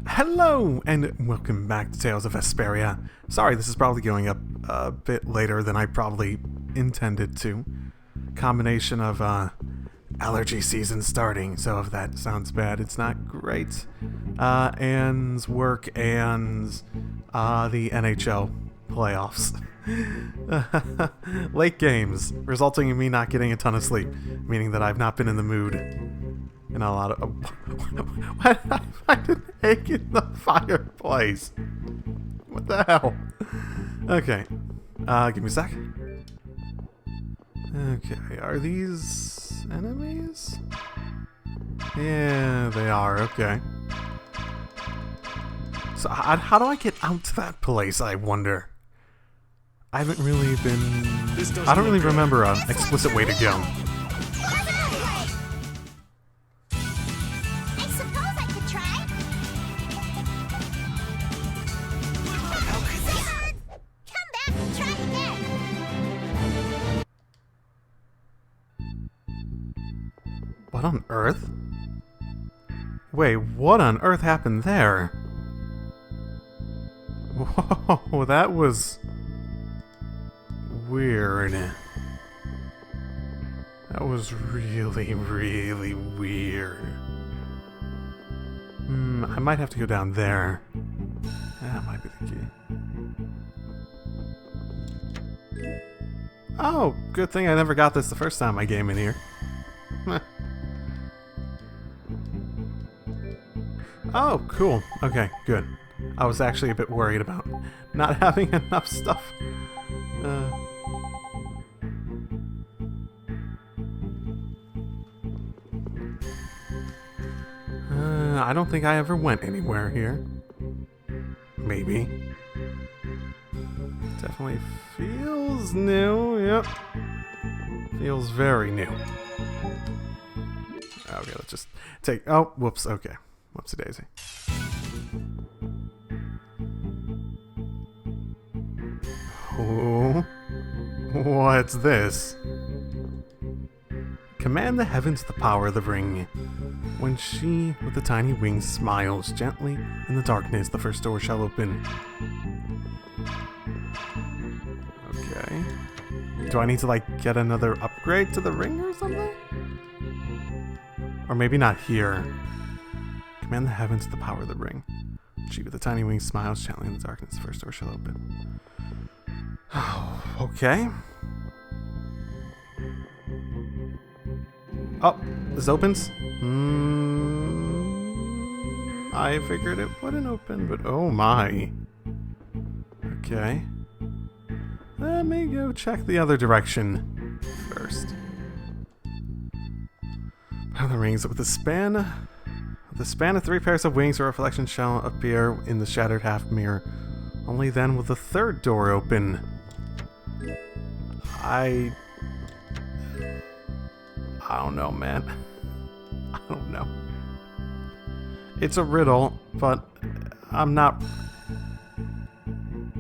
Hello, and welcome back to Tales of Vesperia. Sorry, this is probably going up a bit later than I probably intended to. Combination of allergy season starting, so if that sounds bad, it's not great. Anne's work and the NHL playoffs. Late games, resulting in me not getting a ton of sleep, meaning that I've not been in the mood. And a lot of... Why did I find an egg in the fireplace? What the hell? Okay. Give me a sec. Okay, are these enemies? Yeah, they are, okay. So how do I get out to that place, I wonder? I haven't really been... I don't really remember an explicit way to go. What on earth? Wait, what on earth happened there? Whoa, that was... weird. That was really, really weird. I might have to go down there. That might be the key. Oh, good thing I never got this the first time I came in here. Oh, cool. Okay, good. I was actually a bit worried about not having enough stuff. I don't think I ever went anywhere here. Maybe. Definitely feels new. Yep. Feels very new. Okay, let's just take... Oh, whoops. Okay. Whoopsie daisy. Oh, what's this? Command the heavens to the power of the ring. When she, with the tiny wings, smiles gently in the darkness, the first door shall open. Okay. Do I need to, like, get another upgrade to the ring or something? Or maybe not here. Command the heavens to the power of the ring. She with the tiny wings smiles gently in the darkness. The first door shall open. Okay. Oh, this opens? I figured it wouldn't open, but oh my. Okay. Let me go check the other direction first. Power of the rings with the span. The span of 3 pairs of wings, a reflection shall appear in the shattered half mirror. Only then will the third door open. I don't know, man. I don't know. It's a riddle, but I'm not...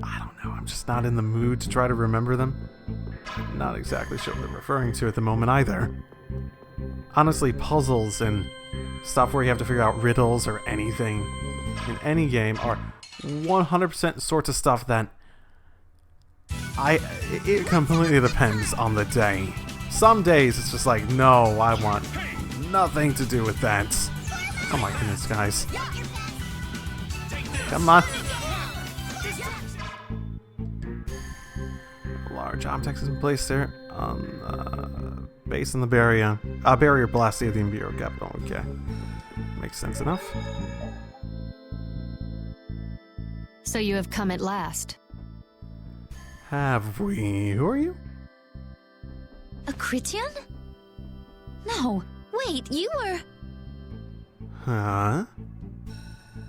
I don't know. I'm just not in the mood to try to remember them. I'm not exactly sure what they're referring to at the moment either. Honestly, puzzles and stuff where you have to figure out riddles or anything in any game are 100% sorts of stuff that it completely depends on the day. Some days it's just like, no, I want nothing to do with that. Oh my goodness, guys. Come on. Large objects in place there on base in the barrier. Barrier blast the Imperial capital. Okay. Makes sense enough. So you have come at last. Have we? Who are you? A Critian? No, wait, you were... Huh?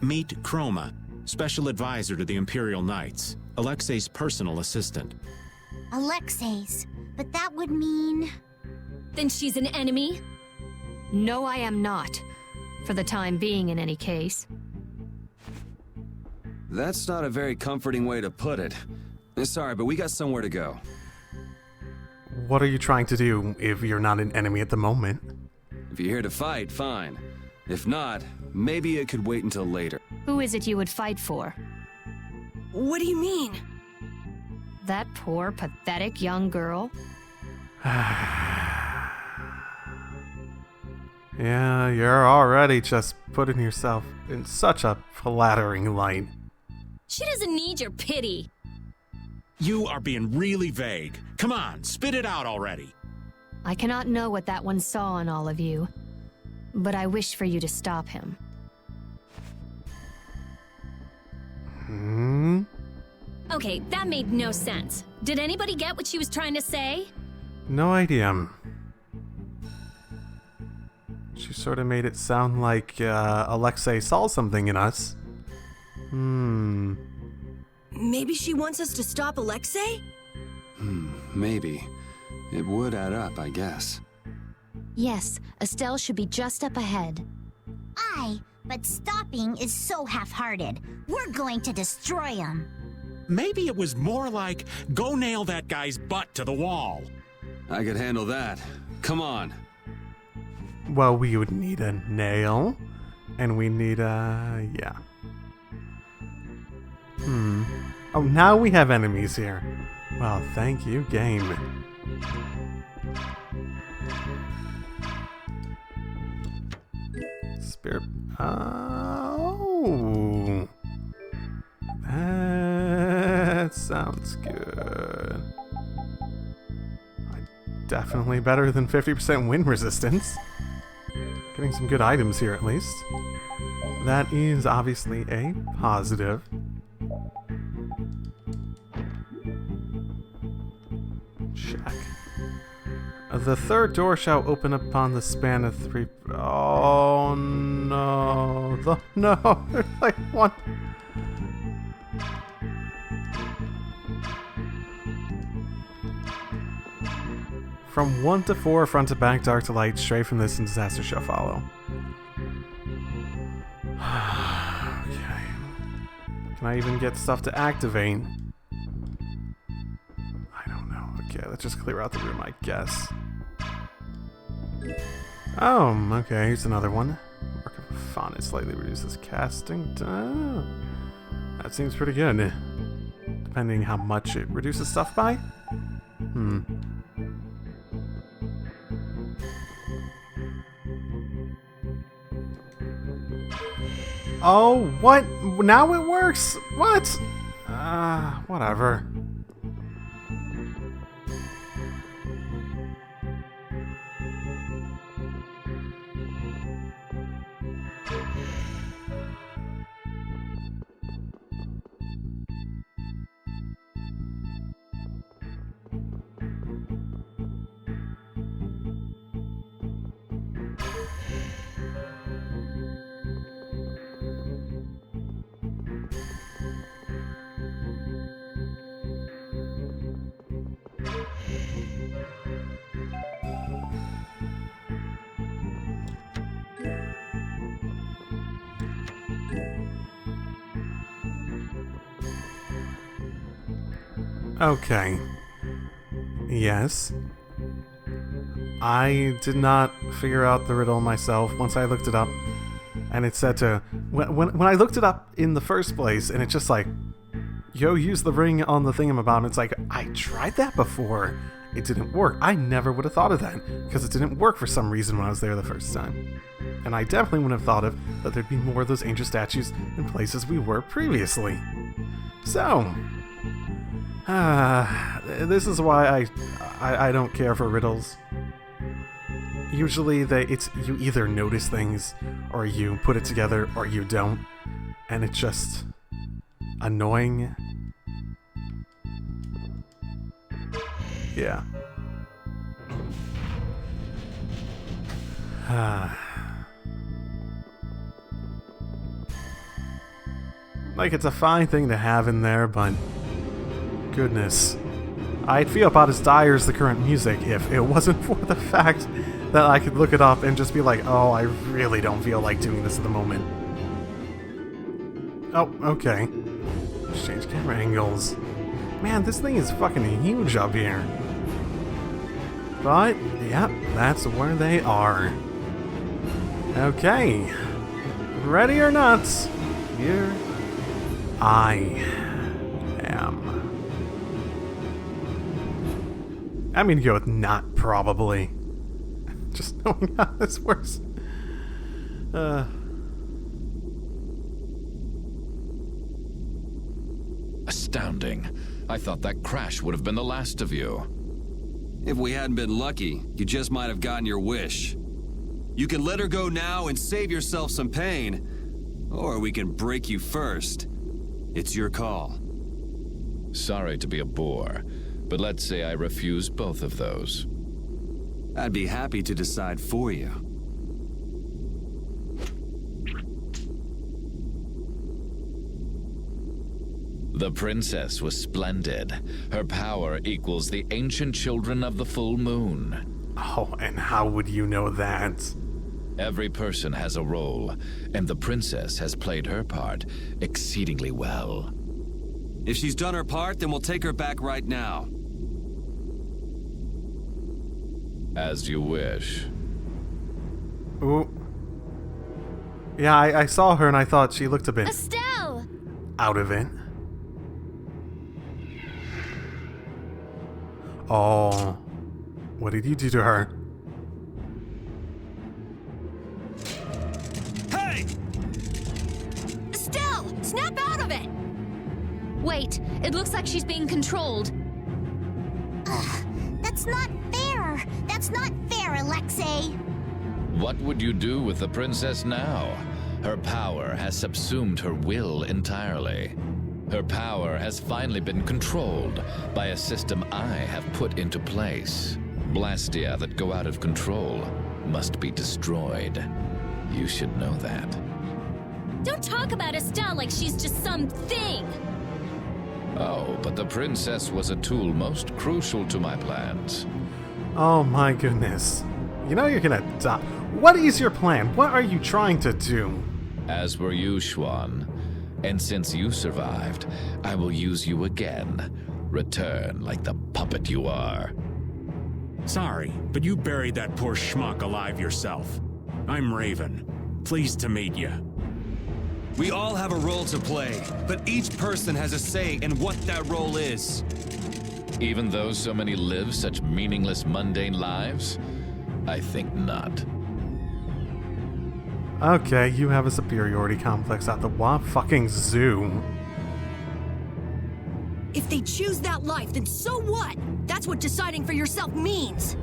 Meet Chroma, special advisor to the Imperial Knights, Alexei's personal assistant. Alexei's, but that would mean... Then she's an enemy? No, I am not. For the time being, in any case. That's not a very comforting way to put it. Sorry, but we got somewhere to go. What are you trying to do if you're not an enemy at the moment? If you're here to fight, fine. If not, maybe it could wait until later. Who is it you would fight for? What do you mean? That poor, pathetic young girl? Yeah, you're already just putting yourself in such a flattering light. She doesn't need your pity. You are being really vague. Come on, spit it out already. I cannot know what that one saw in all of you, but I wish for you to stop him. Okay, that made no sense. Did anybody get what she was trying to say? No idea. She sort of made it sound like Alexei saw something in us. Maybe she wants us to stop Alexei? Maybe. It would add up, I guess. Yes, Estelle should be just up ahead. Aye, but stopping is so half-hearted. We're going to destroy him. Maybe it was more like, go nail that guy's butt to the wall. I could handle that. Come on. Well, we would need a nail, and we need a... yeah. Oh, now we have enemies here. Well, thank you, game. Spirit... oh... that sounds good. Definitely better than 50% wind resistance. Getting some good items here, at least. That is obviously a positive. Check. The third door shall open upon the span of 3... oh, no. No. There's like one... From 1 to 4, front to back, dark to light, straight from this, and disaster shall follow. Okay. Can I even get stuff to activate? I don't know. Okay, let's just clear out the room, I guess. Oh, okay, here's another one. Work of font slightly reduces casting time. That seems pretty good. Depending how much it reduces stuff by? Oh, what? Now it works? What? Whatever. Okay. Yes. I did not figure out the riddle myself once I looked it up. And it said to... When I looked it up in the first place, and it's just like... Yo, use the ring on the thingamabob. It's like, I tried that before. It didn't work. I never would have thought of that. Because it didn't work for some reason when I was there the first time. And I definitely wouldn't have thought of that there'd be more of those ancient statues in places we were previously. So... this is why I don't care for riddles. Usually you either notice things, or you put it together, or you don't. And it's just annoying. Yeah. Like, it's a fine thing to have in there, but... goodness. I'd feel about as dire as the current music if it wasn't for the fact that I could look it up and just be like, oh, I really don't feel like doing this at the moment. Oh, okay. Let's change camera angles. Man, this thing is fucking huge up here. But, yep, that's where they are. Okay. Ready or not, here I am. I'm gonna go with not probably. Just knowing how this works. Astounding. I thought that crash would have been the last of you. If we hadn't been lucky, you just might have gotten your wish. You can let her go now and save yourself some pain, or we can break you first. It's your call. Sorry to be a bore, but let's say I refuse both of those. I'd be happy to decide for you. The princess was splendid. Her power equals the ancient children of the full moon. Oh, and how would you know that? Every person has a role, and the princess has played her part exceedingly well. If she's done her part, then we'll take her back right now. As you wish. Ooh. Yeah, I saw her and I thought she looked a bit Estelle! out of it. Oh. What did you do to her? Hey! Estelle! Snap out of it! Wait, it looks like she's being controlled. That's not fair. That's not fair, Alexei. What would you do with the princess now? Her power has subsumed her will entirely. Her power has finally been controlled by a system I have put into place. Blastia that go out of control must be destroyed. You should know that. Don't talk about Estelle like she's just some thing. Oh, but the princess was a tool most crucial to my plans. Oh my goodness. You know you're gonna die. What is your plan? What are you trying to do? As were you, Schwan. And since you survived, I will use you again. Return like the puppet you are. Sorry, but you buried that poor schmuck alive yourself. I'm Raven. Pleased to meet you. We all have a role to play, but each person has a say in what that role is. Even though so many live such meaningless, mundane lives? I think not. Okay, you have a superiority complex at the fucking zoo. If they choose that life, then so what? That's what deciding for yourself means.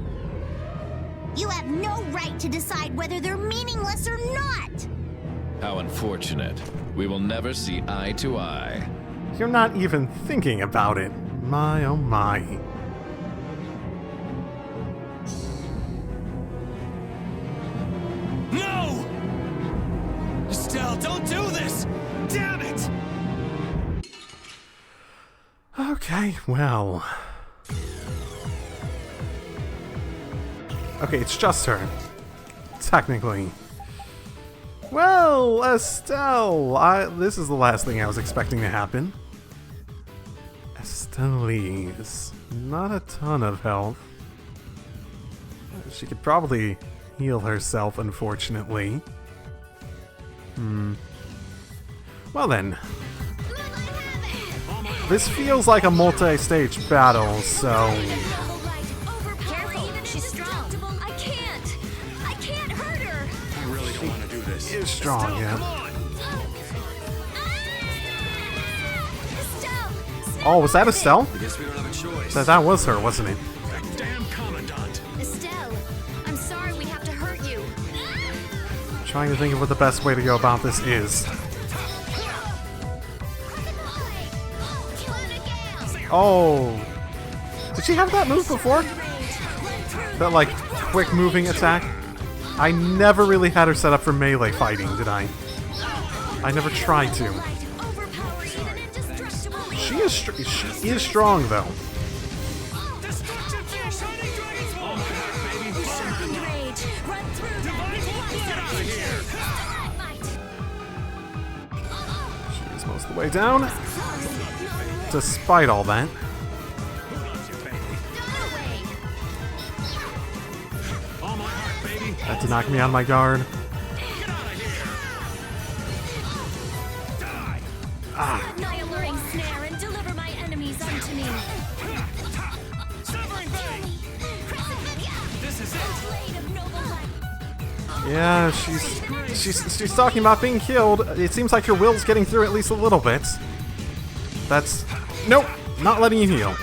You have no right to decide whether they're meaningless or not. How unfortunate. We will never see eye to eye. You're not even thinking about it. My oh my. No! Estelle, don't do this! Damn it! Okay, well. Okay, it's just her. Technically. Well, Estelle, this is the last thing I was expecting to happen. Estelle's not a ton of health. She could probably heal herself, unfortunately. Well then. This feels like a multi-stage battle, so... She's strong. I can't hurt her. I really don't want to do this. She is strong, yeah. Estelle! Oh, was that Estelle? I guess we don't have a choice. That was her, wasn't it? That damn commandant. Estelle, I'm sorry we have to hurt you. Trying to think of what the best way to go about this is. Oh. Did she have that move before? That, like, quick moving attack? I never really had her set up for melee fighting, did I? I never tried to. She is strong, though. She's most of the way down. Despite all that. That did knock me out of my guard. Annihilating snare and deliver my enemies unto me. This is Blade of noble light. Yeah, she's talking about being killed. It seems like your will's getting through at least a little bit. That's... Nope! Not letting you heal.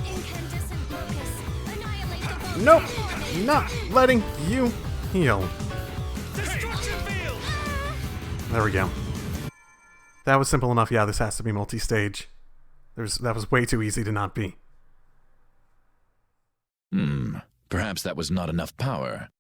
Incandescent locus. Annihilate the bones. Nope! Not letting you heal. There we go. That was simple enough. Yeah, this has to be multi-stage. That was way too easy to not be. Perhaps that was not enough power.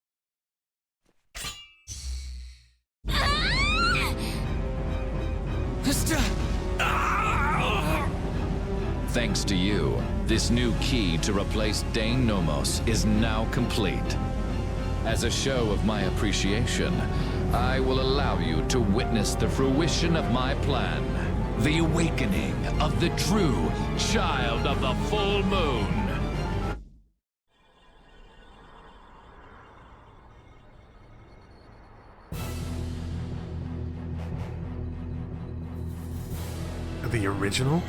Thanks to you, this new key to replace Dane Nomos is now complete. As a show of my appreciation, I will allow you to witness the fruition of my plan. The awakening of the true child of the full moon. The original?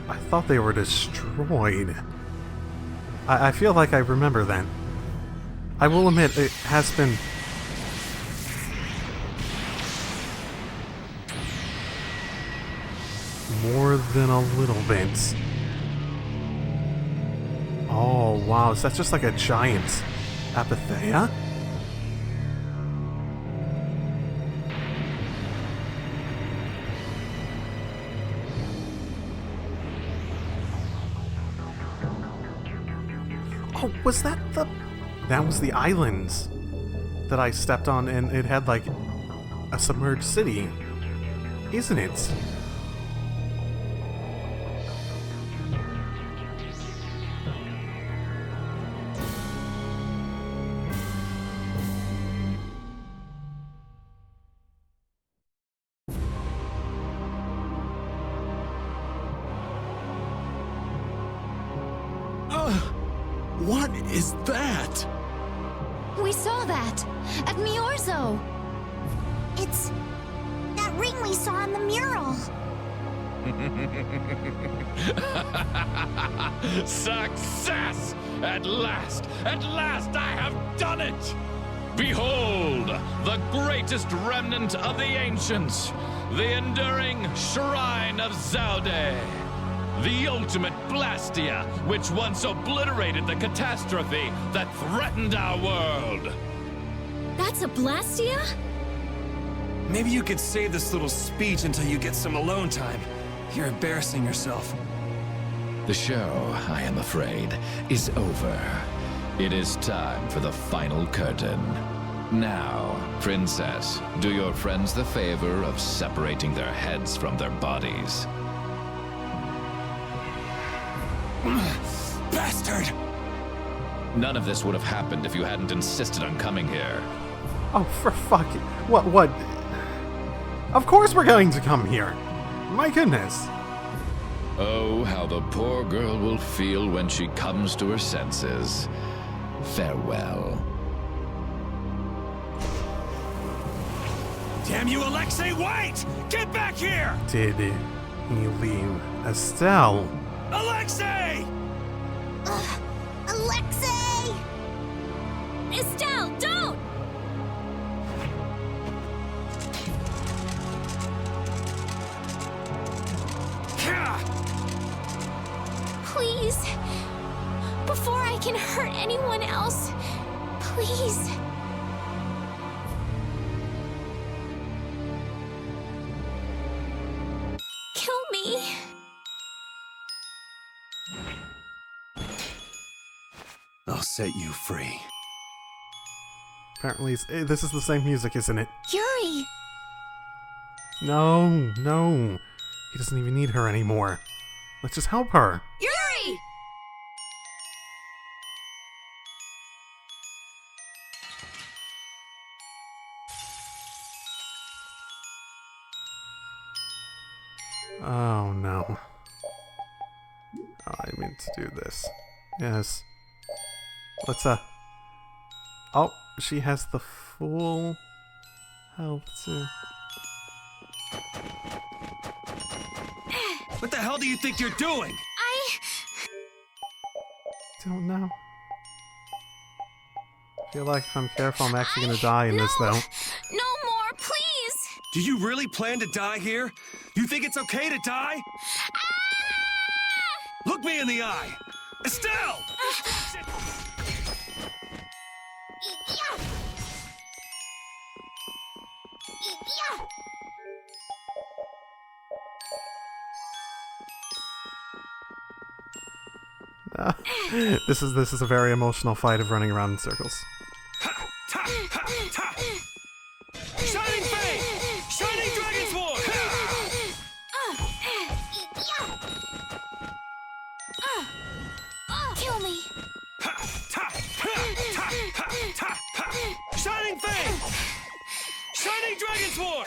I thought they were destroyed. I feel like I remember that. I will admit, it has been... more than a little bit. Oh, wow. Is that just like a giant apatheia? Oh, was that the... That was the islands that I stepped on, and it had, like, a submerged city. Isn't it? What is that? We saw that at Miorzo. It's that ring we saw in the mural. Success! At last I have done it! Behold, the greatest remnant of the ancients, the enduring Shrine of Zalde. The ultimate Blastia, which once obliterated the catastrophe that threatened our world. That's a Blastia? Maybe you could save this little speech until you get some alone time. You're embarrassing yourself. The show, I am afraid, is over. It is time for the final curtain. Now, Princess, do your friends the favor of separating their heads from their bodies. Bastard! None of this would have happened if you hadn't insisted on coming here. Oh, for fucking... What? Of course we're going to come here! My goodness! Oh, how the poor girl will feel when she comes to her senses. Farewell. Damn you, Alexei, wait! Get back here! Did he leave Estelle? Alexei! Alexei! Estelle, don't! Please. Before I can hurt anyone else. Please. Kill me. I'll set you free. Apparently, this is the same music, isn't it? Yuri! No. He doesn't even need her anymore. Let's just help her. Yuri! Oh, no. Oh, I meant to do this. Yes. Let's, Oh, she has the full health, too. What the hell do you think you're doing? Don't know. I feel like if I'm careful, I'm actually gonna die in this, though. No more, please! Do you really plan to die here? You think it's okay to die? Look me in the eye! Estelle! This is a very emotional fight of running around in circles. Shining Fang! Shining Dragon Sword! Kill me! Shining Fang! Shining Dragon Sword!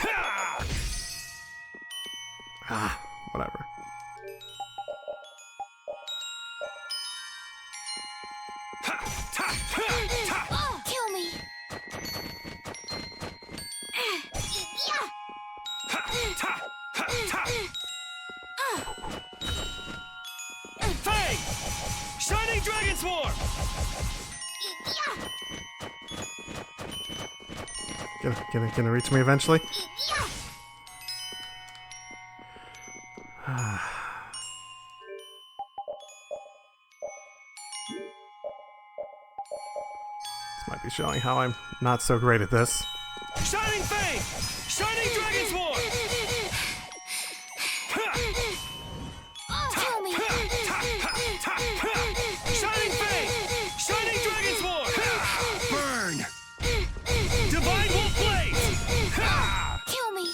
Ah, whatever. Kill me! Fang! Shining Dragon Sword! Gonna reach me eventually? This might be showing how I'm not so great at this. Shining Fang! Shining Dragon Sword! Kill me! Shining Fang! Shining Dragon Sword! Burn! Divine Wolf Blade! Kill me!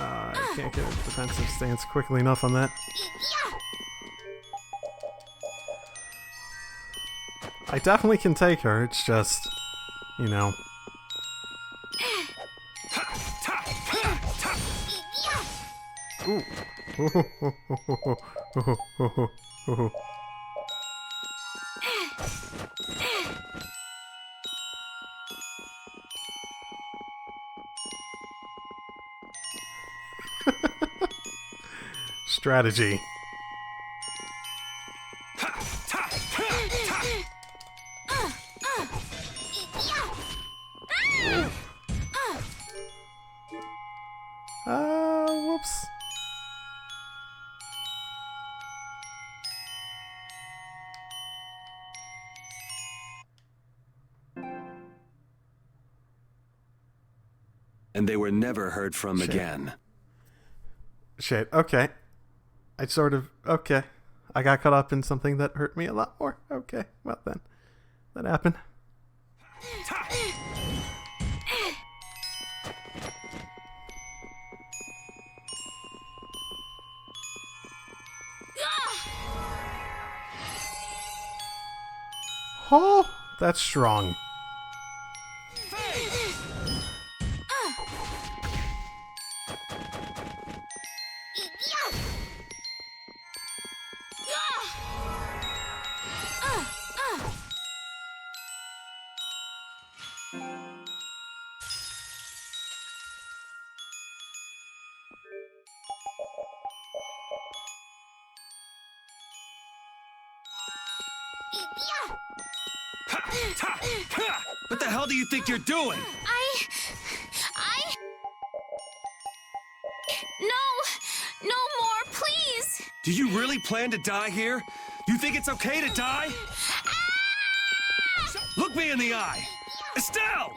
I can't get a defensive stance quickly enough on that. I definitely can take her, it's just, you know. Ooh. Strategy. Whoops. And they were never heard from again. Shit, okay. Okay. I got caught up in something that hurt me a lot more. Okay, well then. That happened. Oh, that's strong. What the hell do you think you're doing? No more, please! Do you really plan to die here? You think it's okay to die? Look me in the eye! Estelle!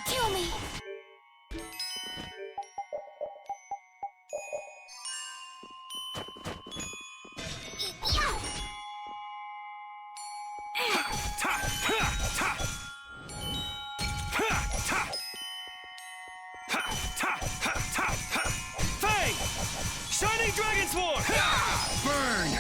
Kill me! Fang! Shining Dragon Sword! Burn!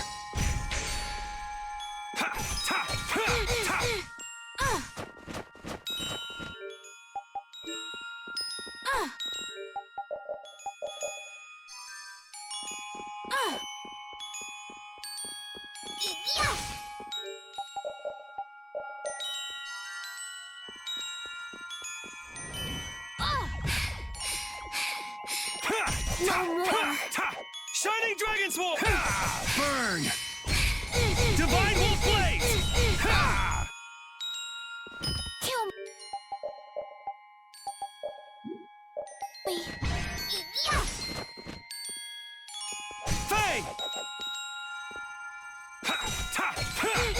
No more! Shining Dragon Sword! Burn! Divine Wolf Blaze! Kill me! Fang!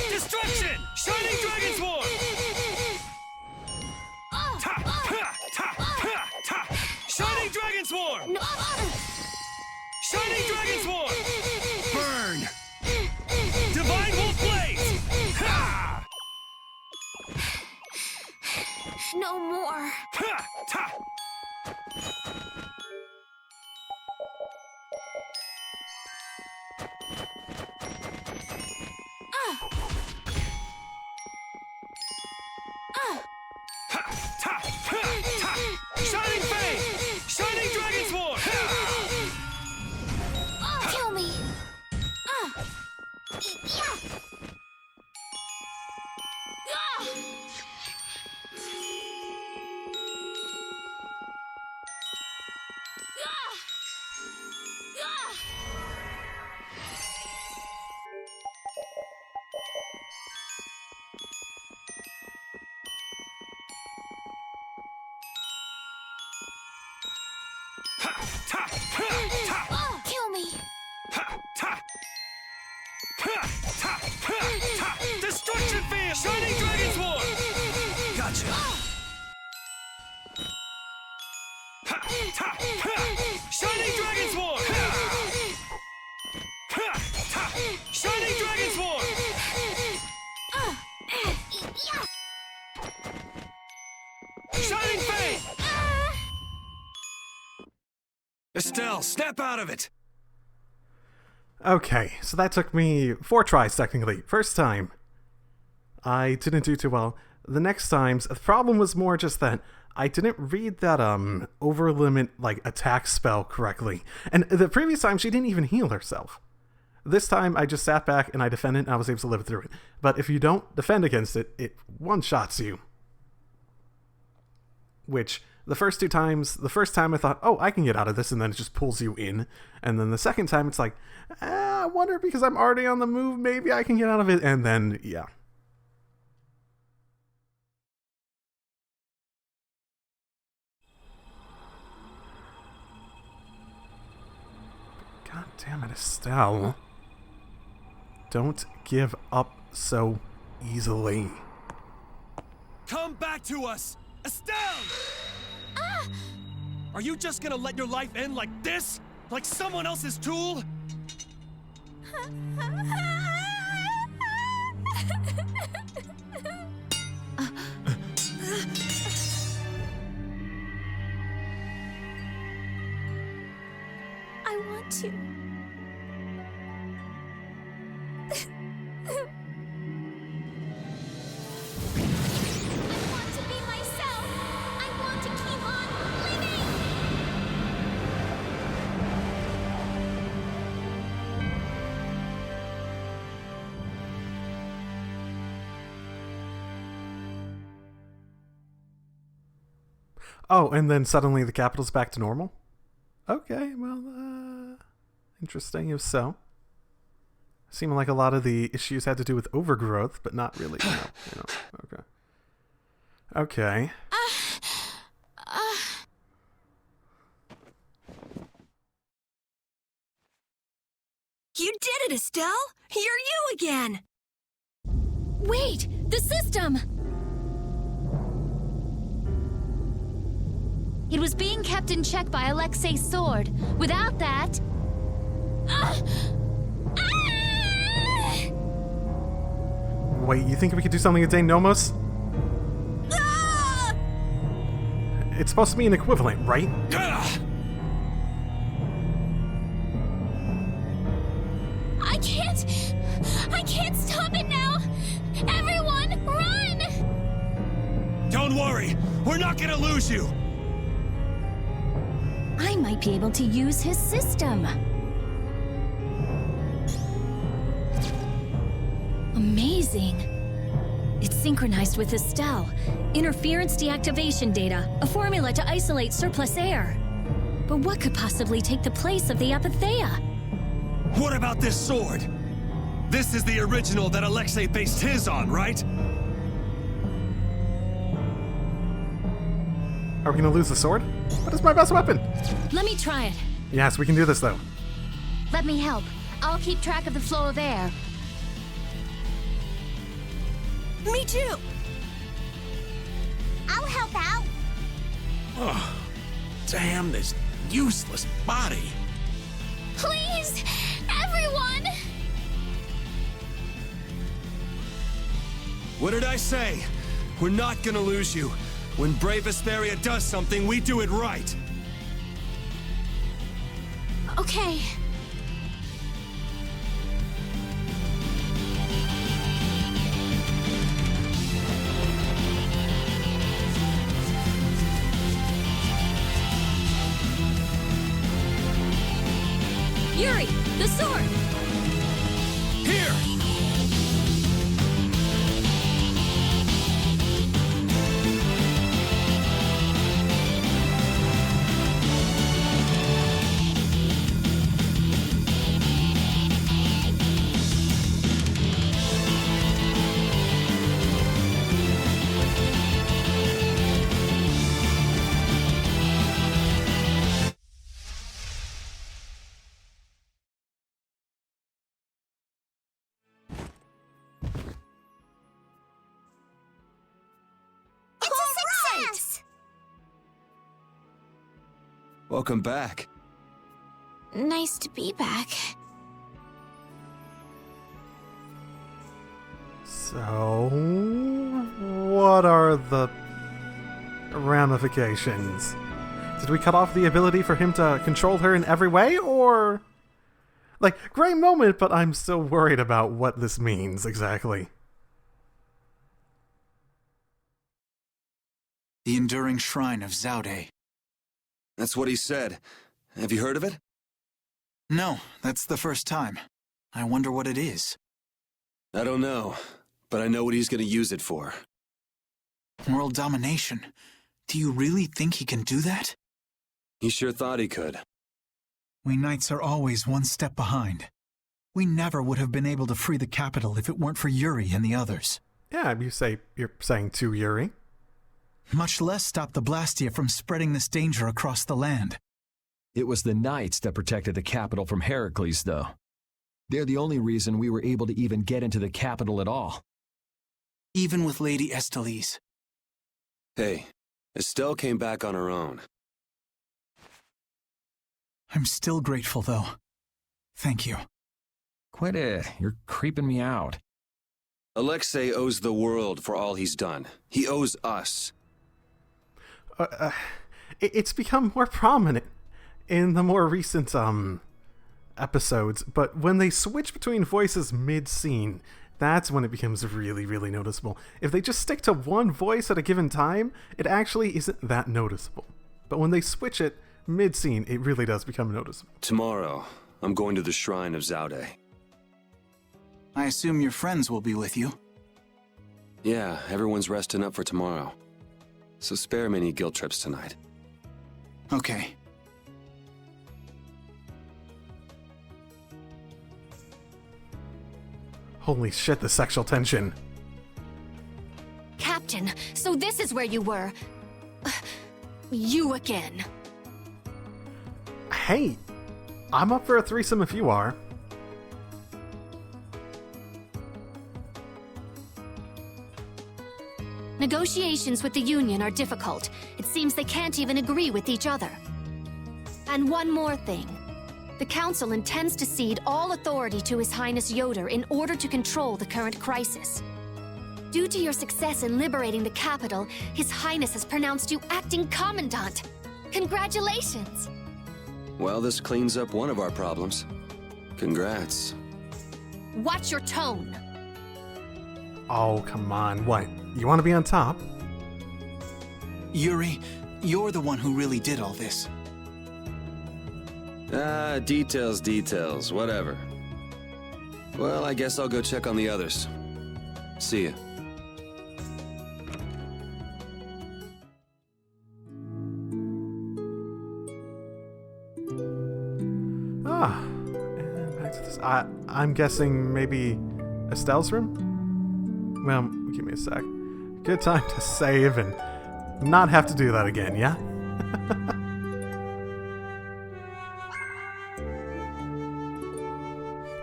Destruction! Shining Dragon Sword! Shining Dragon Sword! No. Shining Dragon Sword! Burn! Divine Wolf Blaze! No more! Shining Fang! Shining Dragon Sword! Kill me! Kill me! Destruction Field! Shining Dragon Sword! Gotcha! Shining Dragon Sword! Shining Dragon Sword! Shining Fang! Estelle, snap out of it! Okay, so that took me 4 tries technically. First time, I didn't do too well. The next times, the problem was more just that I didn't read that over limit like attack spell correctly. And the previous time she didn't even heal herself. This time I just sat back and I defended and I was able to live through it. But if you don't defend against it, it one-shots you. Which the first 2 times, the first time I thought, oh, I can get out of this, and then it just pulls you in. And then the second time it's like, I wonder because I'm already on the move, maybe I can get out of it. And then, yeah. God damn it, Estelle. Don't give up so easily. Come back to us! Estelle! Are you just gonna let your life end like this? Like someone else's tool? I want to. Oh, and then suddenly the capital's back to normal? Okay, well, interesting if so. Seemed like a lot of the issues had to do with overgrowth, but not really. Okay. Okay. You did it, Estelle! You're you again! Wait! The system! It was being kept in check by Alexei's sword. Without that... Wait, you think we could do something with Dane Nomos? It's supposed to be an equivalent, right? Ugh! I can't stop it now! Everyone, run! Don't worry, we're not gonna lose you! I might be able to use his system. Amazing. It's synchronized with Estelle. Interference deactivation data, a formula to isolate surplus air. But what could possibly take the place of the Apatheia? What about this sword? This is the original that Alexei based his on, right? Are we gonna lose the sword? What is my best weapon? Let me try it. Yes, we can do this though. Let me help. I'll keep track of the flow of air. Me too! I'll help out. Oh, damn this useless body. Please, everyone! What did I say? We're not gonna lose you. When brave Vesperia does something, we do it right. Okay. Yuri, the sword! Here! Welcome back. Nice to be back. So, what are the ramifications? Did we cut off the ability for him to control her in every way, or... Like, great moment, but I'm still worried about what this means exactly. The Enduring Shrine of Zaude. That's what he said. Have you heard of it? No, that's the first time. I wonder what it is. I don't know, but I know what he's gonna use it for. World domination. Do you really think he can do that? He sure thought he could. We Knights are always one step behind. We never would have been able to free the capital if it weren't for Yuri and the others. Yeah, you're saying to Yuri. Much less stop the Blastia from spreading this danger across the land. It was the Knights that protected the capital from Heracles, though. They're the only reason we were able to even get into the capital at all. Even with Lady Estelle. Hey, Estelle came back on her own. I'm still grateful, though. Thank you. Quit it. You're creeping me out. Alexei owes the world for all he's done. He owes us. It's become more prominent in the more recent episodes, but when they switch between voices mid-scene, that's when it becomes really, really noticeable. If they just stick to one voice at a given time, it actually isn't that noticeable. But when they switch it mid-scene, it really does become noticeable. Tomorrow, I'm going to the Shrine of Zaude. I assume your friends will be with you. Yeah, everyone's resting up for tomorrow. So spare me any guilt trips tonight. Okay. Holy shit, the sexual tension. Captain, so this is where you were. You again. Hey, I'm up for a threesome if you are. Negotiations with the Union are difficult. It seems they can't even agree with each other. And one more thing. The Council intends to cede all authority to His Highness Yoder in order to control the current crisis. Due to your success in liberating the capital, His Highness has pronounced you acting commandant. Congratulations! Well, this cleans up one of our problems. Congrats. Watch your tone! Oh, come on. What? You want to be on top? Yuri, you're the one who really did all this. Details, whatever. Well, I guess I'll go check on the others. See ya. And back to this. I'm guessing maybe Estelle's room? Well, give me a sec. Good time to save and not have to do that again, yeah?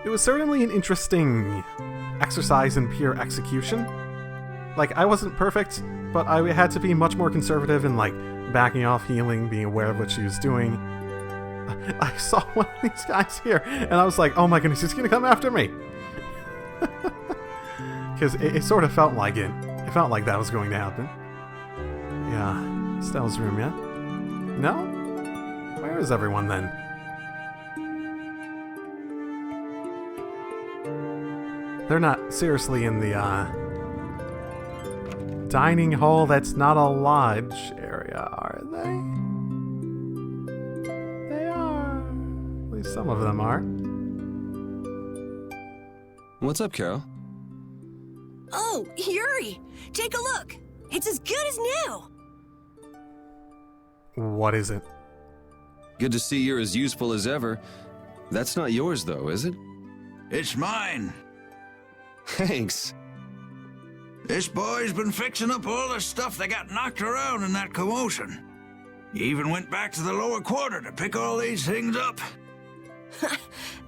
It was certainly an interesting exercise in pure execution. Like, I wasn't perfect, but I had to be much more conservative in, like, backing off, healing, being aware of what she was doing. I saw one of these guys here, and I was like, oh my goodness, he's gonna come after me! Because it sort of felt like it. It felt like that was going to happen. Yeah. Estelle's room, yeah? No? Where is everyone then? They're not seriously in the, dining hall that's not a lodge area, are they? They are. At least some of them are. What's up, Carol? Oh, Yuri! Take a look! It's as good as new! What is it? Good to see you're as useful as ever. That's not yours, though, is it? It's mine. Thanks. This boy's been fixing up all the stuff that got knocked around in that commotion. He even went back to the lower quarter to pick all these things up.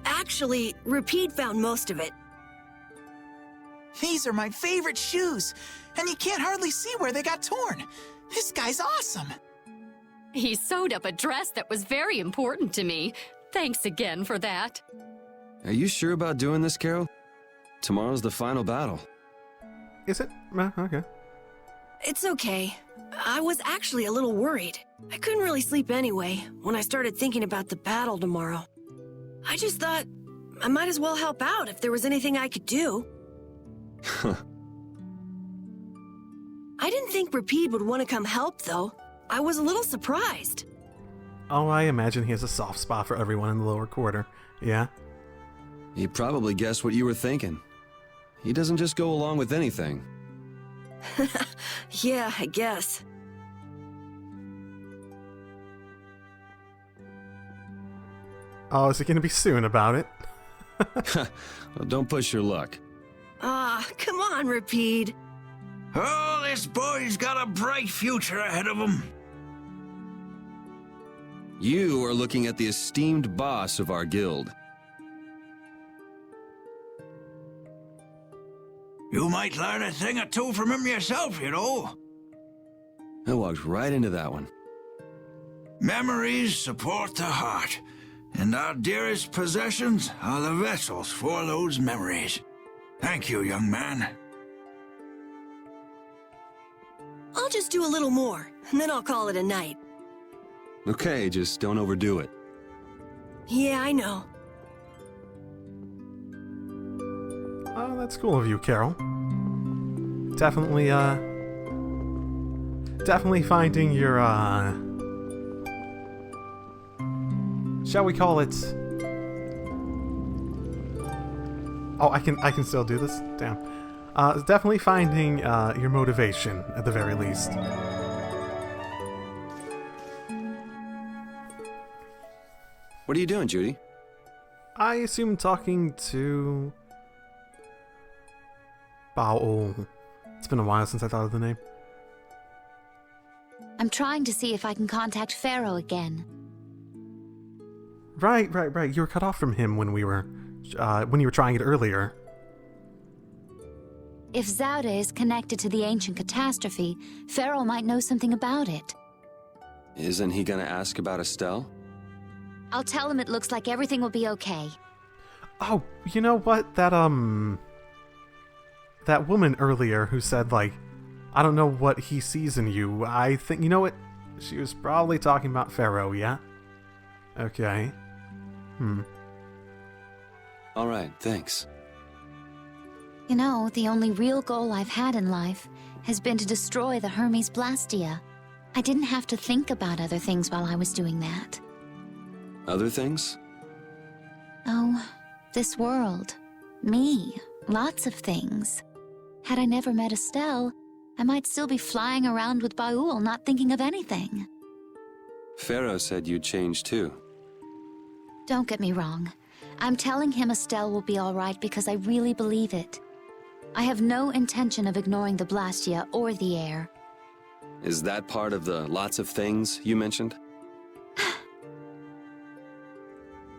Actually, Rapide found most of it. These are my favorite shoes, and you can't hardly see where they got torn. This guy's awesome. He sewed up a dress that was very important to me. Thanks again for that. Are you sure about doing this, Carol? Tomorrow's the final battle. Is it? Okay. It's okay. I was actually a little worried. I couldn't really sleep anyway when I started thinking about the battle tomorrow. I just thought I might as well help out if there was anything I could do. I didn't think Rapide would want to come help, though. I was a little surprised. Oh, I imagine he has a soft spot for everyone in the lower quarter. Yeah? He probably guessed what you were thinking. He doesn't just go along with anything. Yeah, I guess. Oh, is it going to be soon about it? Well, don't push your luck. Come on, Rapide. Oh, this boy's got a bright future ahead of him. You are looking at the esteemed boss of our guild. You might learn a thing or two from him yourself, you know. I walked right into that one. Memories support the heart, and our dearest possessions are the vessels for those memories. Thank you, young man. I'll just do a little more, and then I'll call it a night. Okay, just don't overdo it. Yeah, I know. Oh, that's cool of you, Carol. Definitely finding your, shall we call it... Oh, I can still do this? Damn. Definitely finding, your motivation, at the very least. What are you doing, Judy? I assume talking to... Bao. It's been a while since I thought of the name. I'm trying to see if I can contact Pharaoh again. Right. You were cut off from him when you were trying it earlier. If Zauda is connected to the ancient catastrophe, Pharaoh might know something about it. Isn't he gonna ask about Estelle? I'll tell him it looks like everything will be okay. Oh, you know what? That that woman earlier who said, like, I don't know what he sees in you. I think, you know what? She was probably talking about Pharaoh, yeah? Okay. All right, thanks. You know, the only real goal I've had in life has been to destroy the Hermes Blastia. I didn't have to think about other things while I was doing that. Other things? Oh, this world. Me. Lots of things. Had I never met Estelle, I might still be flying around with Baul, not thinking of anything. Pharaoh said you'd change too. Don't get me wrong. I'm telling him Estelle will be alright because I really believe it. I have no intention of ignoring the Blastia or the air. Is that part of the lots of things you mentioned?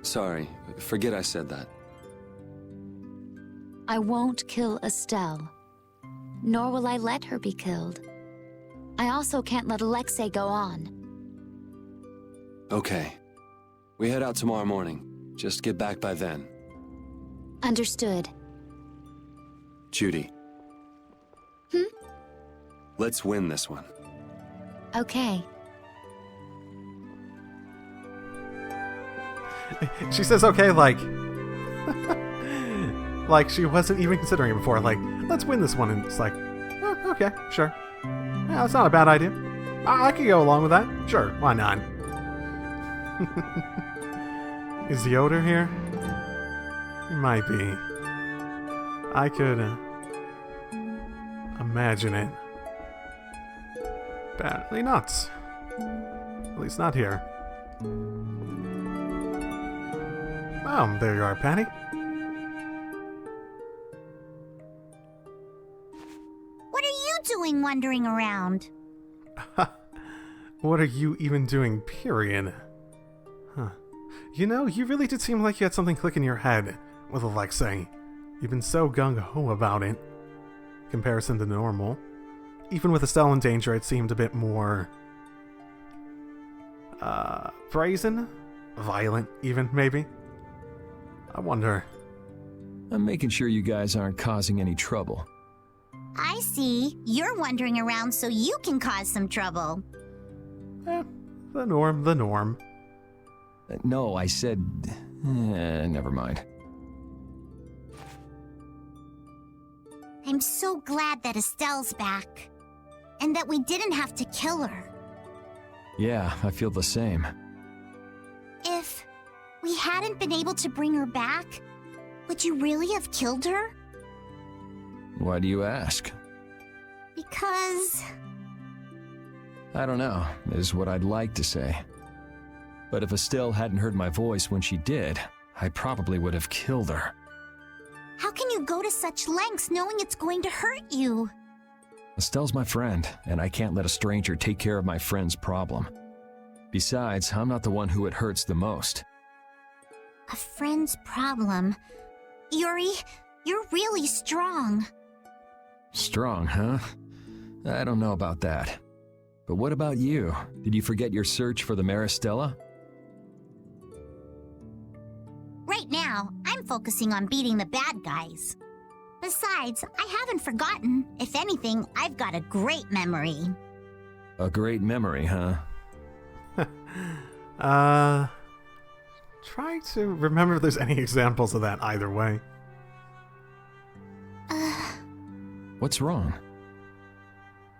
Sorry, forget I said that. I won't kill Estelle. Nor will I let her be killed. I also can't let Alexei go on. Okay. We head out tomorrow morning. Just get back by then. Understood. Judy. Let's win this one. Okay. She says okay, like... like she wasn't even considering it before. Like, let's win this one. And it's like, oh, okay, sure. Yeah, that's not a bad idea. I could go along with that. Sure, why not? Is the odor here? It might be. I could imagine it. Apparently not. At least not here. Oh, there you are, Patty. What are you doing wandering around? What are you even doing, period? Huh. You know, you really did seem like you had something click in your head with Alexei. You've been so gung-ho about it. Comparison to normal. Even with Estelle in danger, it seemed a bit more... brazen? Violent, even, maybe? I wonder. I'm making sure you guys aren't causing any trouble. I see. You're wandering around so you can cause some trouble. The norm. No, I said... never mind. I'm so glad that Estelle's back. And that we didn't have to kill her. Yeah, I feel the same. If we hadn't been able to bring her back, would you really have killed her? Why do you ask? Because... I don't know, is what I'd like to say. But if Estelle hadn't heard my voice when she did, I probably would have killed her. How can you go to such lengths knowing it's going to hurt you? Estelle's my friend, and I can't let a stranger take care of my friend's problem. Besides, I'm not the one who it hurts the most. A friend's problem? Yuri, you're really strong. Strong, huh? I don't know about that. But what about you? Did you forget your search for the Maristella? Right now, I'm focusing on beating the bad guys. Besides, I haven't forgotten. If anything, I've got a great memory. A great memory, huh? Try to remember if there's any examples of that either way. What's wrong?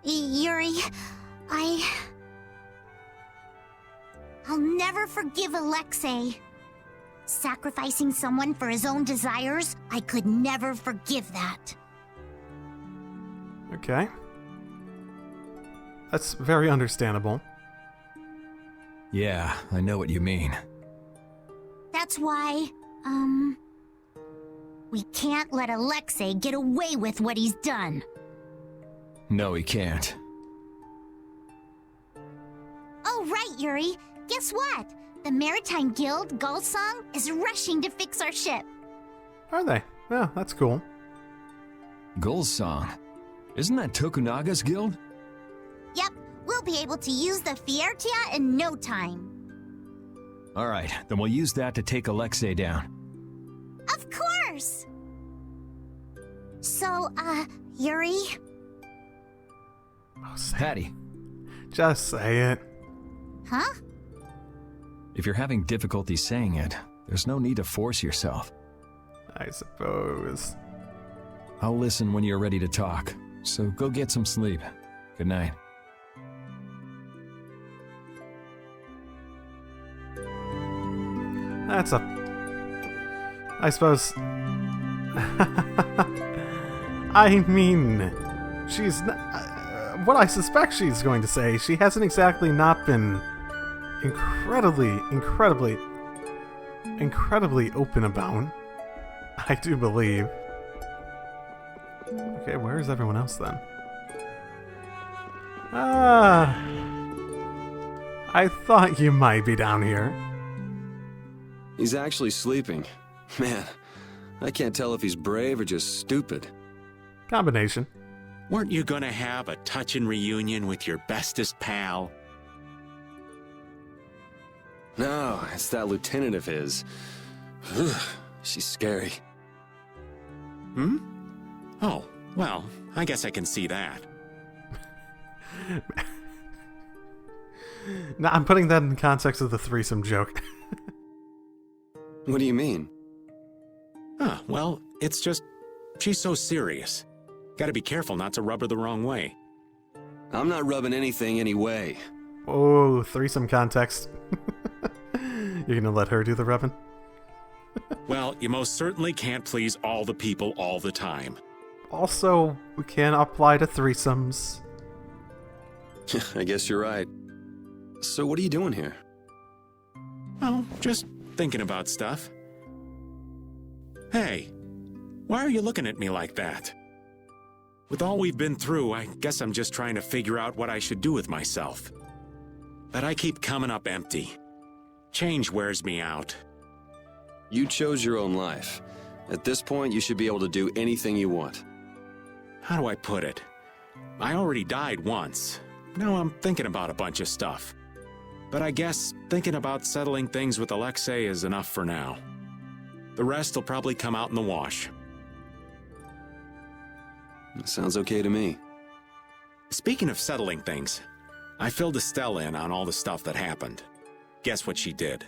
Yuri, I'll never forgive Alexei. Sacrificing someone for his own desires, I could never forgive that. Okay. That's very understandable. Yeah, I know what you mean. That's why, we can't let Alexei get away with what he's done. No, he can't. Oh, right, Yuri. Guess what? The Maritime Guild, Gulsong, is rushing to fix our ship. Are they? Oh, that's cool. Gulsong? Isn't that Tokunaga's guild? Yep, we'll be able to use the Fiertia in no time. Alright, then we'll use that to take Alexei down. Of course! So, Yuri? Oh, say Patty, it. Just say it. Huh? if you're having difficulty saying it, there's no need to force yourself. I suppose. I'll listen when you're ready to talk, so go get some sleep. Good night. That's a... I suppose... I mean... She's not... what I suspect she's going to say, she hasn't exactly not been incredibly open about. I do believe. Okay, where's everyone else then? I thought you might be down here. He's actually sleeping. Man, I can't tell if he's brave or just stupid. Combination. Weren't you gonna have a touching reunion with your bestest pal? No, it's that lieutenant of his. She's scary. Hmm? Oh, well, I guess I can see that. Now, I'm putting that in the context of the threesome joke. What do you mean? Well, it's just... she's so serious. Gotta be careful not to rub her the wrong way. I'm not rubbing anything any way. Oh, threesome context. You're gonna let her do the rubbing? Well, you most certainly can't please all the people all the time. Also, we can apply to threesomes. I guess you're right. So what are you doing here? Well, just thinking about stuff. Hey, why are you looking at me like that? With all we've been through, I guess I'm just trying to figure out what I should do with myself. But I keep coming up empty. Change wears me out. You chose your own life. At this point, you should be able to do anything you want. How do I put it? I already died once. Now I'm thinking about a bunch of stuff. But I guess thinking about settling things with Alexei is enough for now. The rest will probably come out in the wash. Sounds okay to me. Speaking of settling things, I filled Estelle in on all the stuff that happened. Guess what she did?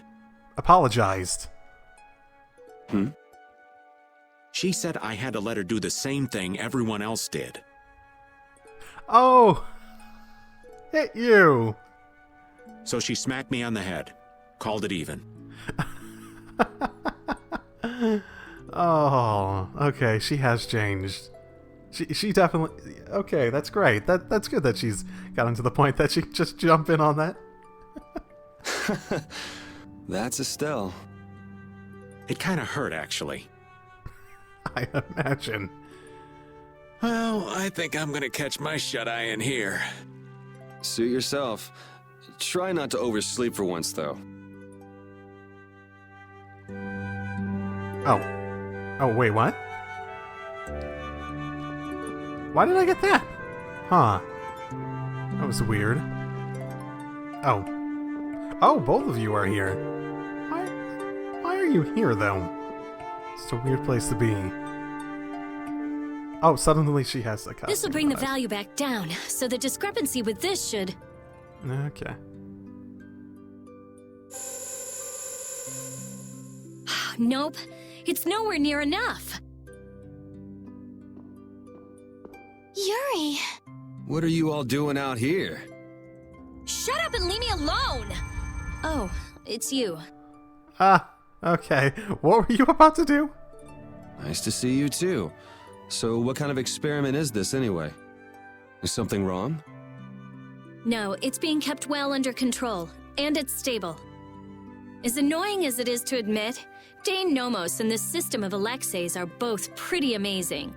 Apologized. She said I had to let her do the same thing everyone else did. Oh! Hit you! So she smacked me on the head. Called it even. Oh, okay, she has changed. She definitely... Okay, that's great. That's good that she's gotten to the point that she can just jump in on that. That's Estelle. It kind of hurt, actually. I imagine. Well, I think I'm gonna catch my shut-eye in here. Suit yourself. Try not to oversleep for once, though. Oh. Oh, wait, what? Why did I get that? Huh. That was weird. Oh. Oh, both of you are here. Why are you here, though? It's a weird place to be. Oh, suddenly she has a costume. This will bring the value back down, so the discrepancy with this should... Okay. Nope. It's nowhere near enough. Yuri! What are you all doing out here? Shut up and leave me alone! Oh, it's you. Ah, okay. What were you about to do? Nice to see you, too. So what kind of experiment is this, anyway? Is something wrong? No, it's being kept well under control, and it's stable. As annoying as it is to admit, Dane Nomos and this system of Alexei's are both pretty amazing.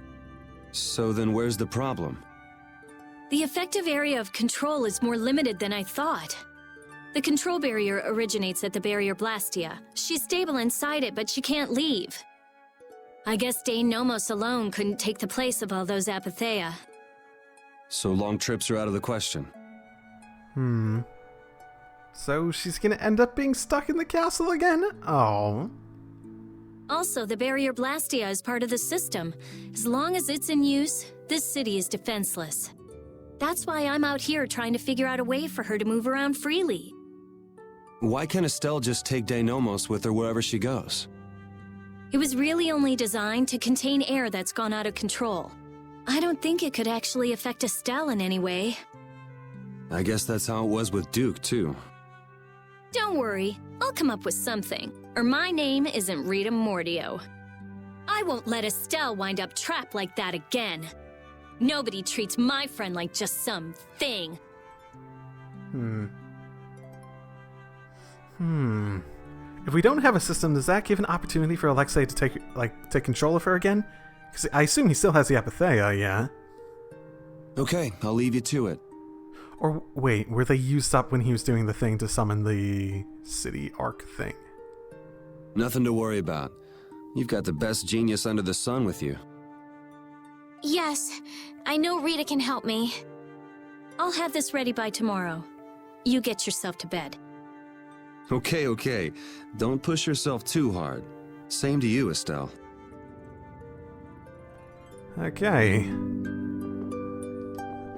So then where's the problem? The effective area of control is more limited than I thought. The control barrier originates at the barrier Blastia. She's stable inside it, but she can't leave. I guess Dane Nomos alone couldn't take the place of all those apatheia. So long trips are out of the question. So she's gonna end up being stuck in the castle again? Oh. Also, the barrier Blastia is part of the system. As long as it's in use, this city is defenseless. That's why I'm out here trying to figure out a way for her to move around freely. Why can't Estelle just take Deinomos with her wherever she goes? It was really only designed to contain air that's gone out of control. I don't think it could actually affect Estelle in any way. I guess that's how it was with Duke, too. Don't worry, I'll come up with something, or my name isn't Rita Mordio. I won't let Estelle wind up trapped like that again. Nobody treats my friend like just some thing. If we don't have a system, does that give an opportunity for Alexei to take control of her again? Because I assume he still has the Apatheia, yeah? Okay, I'll leave you to it. Or wait, were they used up when he was doing the thing to summon the city arc thing? Nothing to worry about. You've got the best genius under the sun with you. Yes, I know Rita can help me. I'll have this ready by tomorrow. You get yourself to bed. Okay. Don't push yourself too hard. Same to you, Estelle. Okay.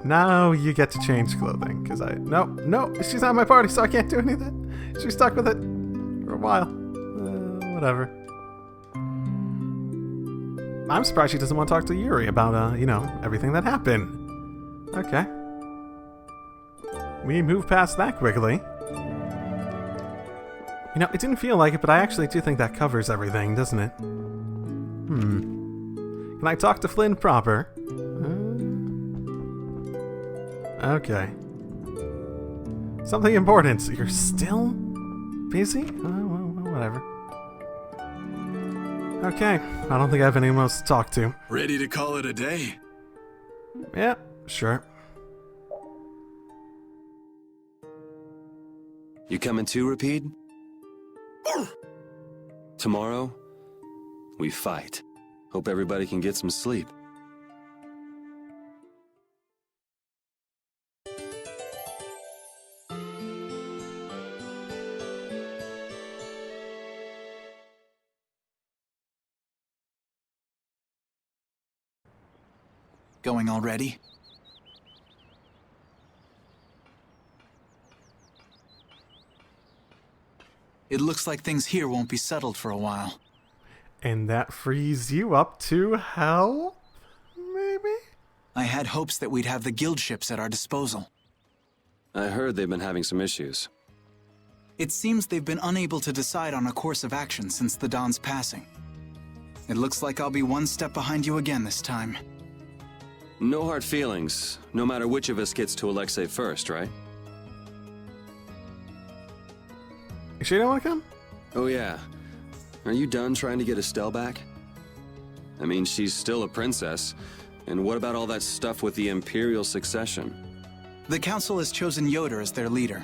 Now you get to change clothing, because No, she's not my party, so I can't do anything. She's stuck with it for a while. Whatever. I'm surprised she doesn't want to talk to Yuri about, everything that happened. Okay. We moved past that quickly. It didn't feel like it, but I actually do think that covers everything, doesn't it? Can I talk to Flynn proper? Okay. Something important. You're still busy? Well, whatever. Okay. I don't think I have anyone else to talk to. Ready to call it a day? Yeah, sure. You coming too, Rapide? Tomorrow, we fight. Hope everybody can get some sleep. Going already? It looks like things here won't be settled for a while. And that frees you up to help? Maybe? I had hopes that we'd have the guild ships at our disposal. I heard they've been having some issues. It seems they've been unable to decide on a course of action since the Don's passing. It looks like I'll be one step behind you again this time. No hard feelings, no matter which of us gets to Alexei first, right? You sure you don't want to come? Oh yeah. Are you done trying to get Estelle back? I mean, she's still a princess. And what about all that stuff with the Imperial succession? The Council has chosen Yoder as their leader.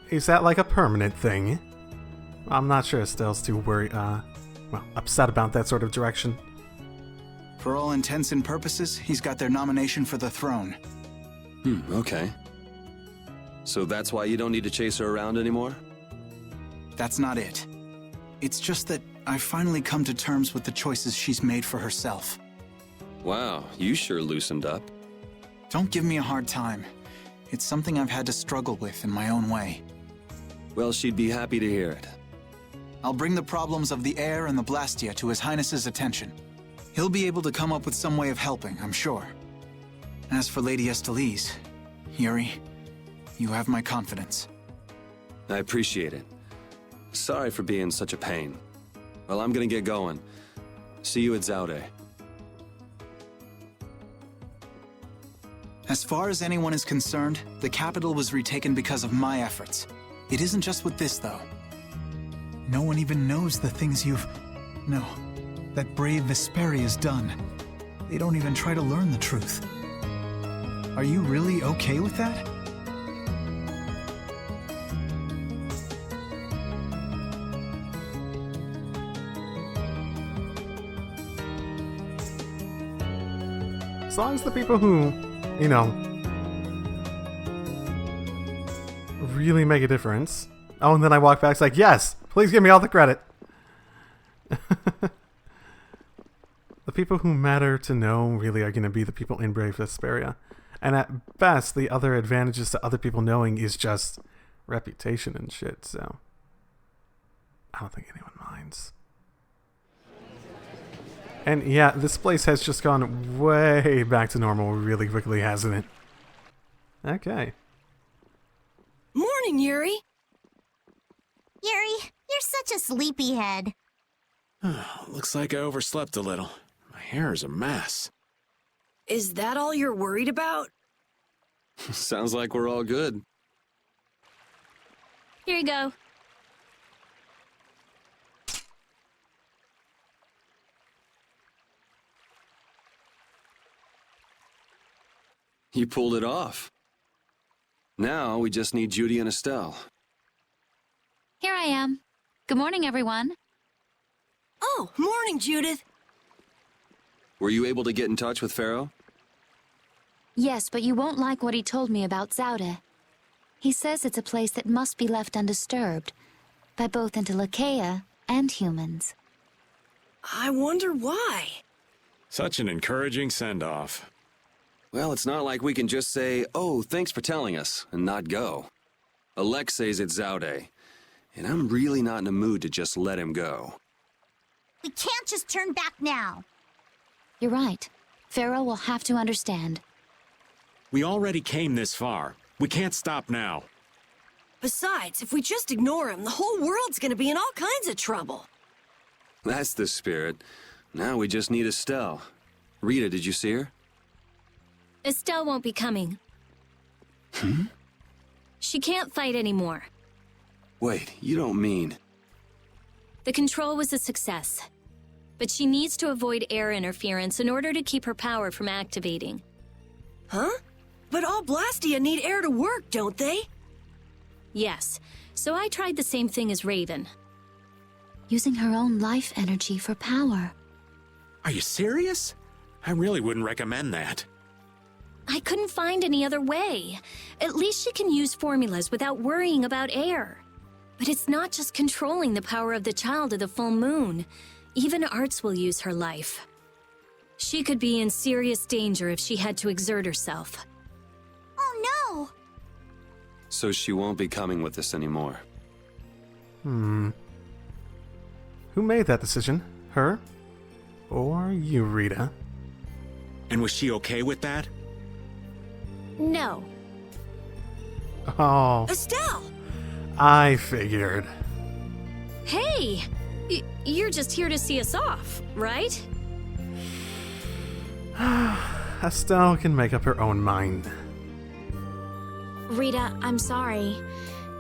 Is that like a permanent thing? I'm not sure Estelle's too worried, upset about that sort of direction. For all intents and purposes, he's got their nomination for the throne. Okay. So that's why you don't need to chase her around anymore? That's not it. It's just that I've finally come to terms with the choices she's made for herself. Wow, you sure loosened up. Don't give me a hard time. It's something I've had to struggle with in my own way. Well, she'd be happy to hear it. I'll bring the problems of the air and the Blastia to His Highness's attention. He'll be able to come up with some way of helping, I'm sure. As for Lady Estelle, Yuri, you have my confidence. I appreciate it. Sorry for being such a pain. Well, I'm gonna get going. See you at Zaude. As far as anyone is concerned, the capital was retaken because of my efforts. It isn't just with this, though. No one even knows the things that brave Vesperia's done. They don't even try to learn the truth. Are you really okay with that? As long as the people who, really make a difference Oh, and then I walk back. It's like, yes, please give me all the credit. The people who matter to know really are going to be the people in Brave Vesperia. And at best, the other advantages to other people knowing is just reputation and shit, so I don't think anyone minds. And yeah, this place has just gone way back to normal really quickly, hasn't it? Okay. Morning, Yuri. Yuri, you're such a sleepyhead. Looks like I overslept a little. My hair is a mess. Is that all you're worried about? Sounds like we're all good. Here you go. You pulled it off. Now we just need Judy and Estelle. Here I am. Good morning, everyone. Oh, morning, Judith. Were you able to get in touch with Pharaoh? Yes, but you won't like what he told me about Zaude. He says it's a place that must be left undisturbed by both Intellicaea and humans. I wonder why. Such an encouraging send-off. Well, it's not like we can just say, oh, thanks for telling us, and not go. Alexei's at Zaude, and I'm really not in a mood to just let him go. We can't just turn back now. You're right. Pharaoh will have to understand. We already came this far. We can't stop now. Besides, if we just ignore him, the whole world's gonna be in all kinds of trouble. That's the spirit. Now we just need Estelle. Rita, did you see her? Estelle won't be coming. She can't fight anymore. Wait, you don't mean... The control was a success. But she needs to avoid air interference in order to keep her power from activating. Huh? But all Blastia need air to work, don't they? Yes, so I tried the same thing as Raven. Using her own life energy for power. Are you serious? I really wouldn't recommend that. I couldn't find any other way. At least she can use formulas without worrying about air. But it's not just controlling the power of the child of the full moon. Even Arts will use her life. She could be in serious danger if she had to exert herself. Oh no! So she won't be coming with us anymore. Who made that decision? Her? Or you, Rita? And was she okay with that? No. Oh. Estelle! I figured. Hey! You're just here to see us off, right? Estelle can make up her own mind. Rita, I'm sorry.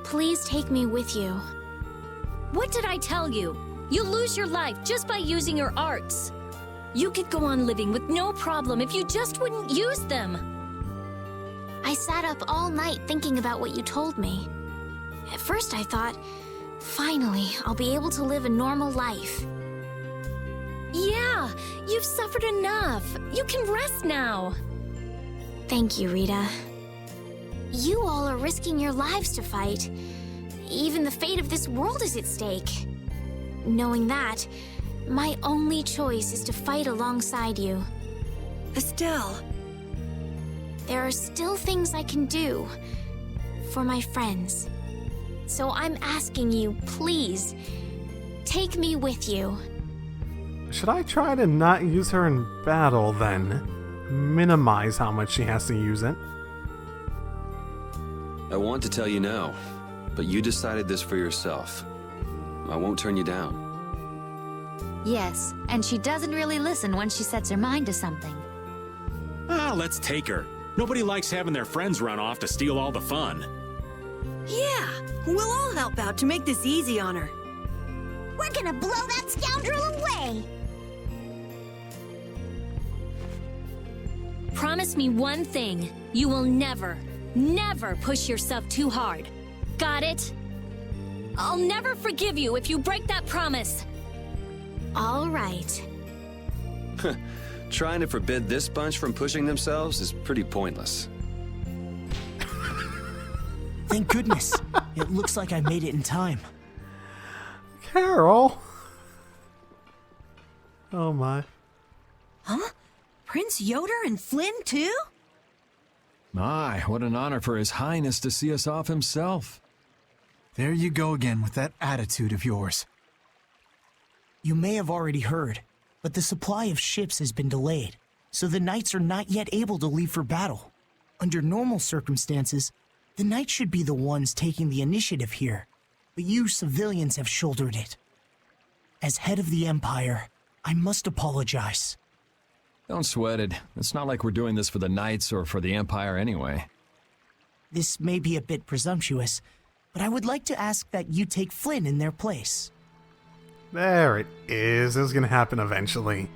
Please take me with you. What did I tell you? You'll lose your life just by using your arts. You could go on living with no problem if you just wouldn't use them. I sat up all night thinking about what you told me. At first I thought, finally, I'll be able to live a normal life. Yeah, you've suffered enough. You can rest now. Thank you, Rita. You all are risking your lives to fight. Even the fate of this world is at stake. Knowing that, my only choice is to fight alongside you. Estelle. There are still things I can do for my friends. So I'm asking you, please, take me with you. Should I try to not use her in battle, then? Minimize how much she has to use it? I want to tell you no, but you decided this for yourself. I won't turn you down. Yes, and she doesn't really listen when she sets her mind to something. Let's take her. Nobody likes having their friends run off to steal all the fun. Yeah, we'll all help out to make this easy on her. We're gonna blow that scoundrel away! Promise me one thing. You will never, never push yourself too hard. Got it? I'll never forgive you if you break that promise. All right. Trying to forbid this bunch from pushing themselves is pretty pointless. Thank goodness. It looks like I made it in time. Carol! Oh my. Huh? Prince Yoder and Flynn, too? My, what an honor for His Highness to see us off himself. There you go again with that attitude of yours. You may have already heard, but the supply of ships has been delayed, so the knights are not yet able to leave for battle. Under normal circumstances, the knights should be the ones taking the initiative here, but you civilians have shouldered it. As head of the Empire, I must apologize. Don't sweat it. It's not like we're doing this for the Knights or for the Empire anyway. This may be a bit presumptuous, but I would like to ask that you take Flynn in their place. There it is. It was gonna happen eventually.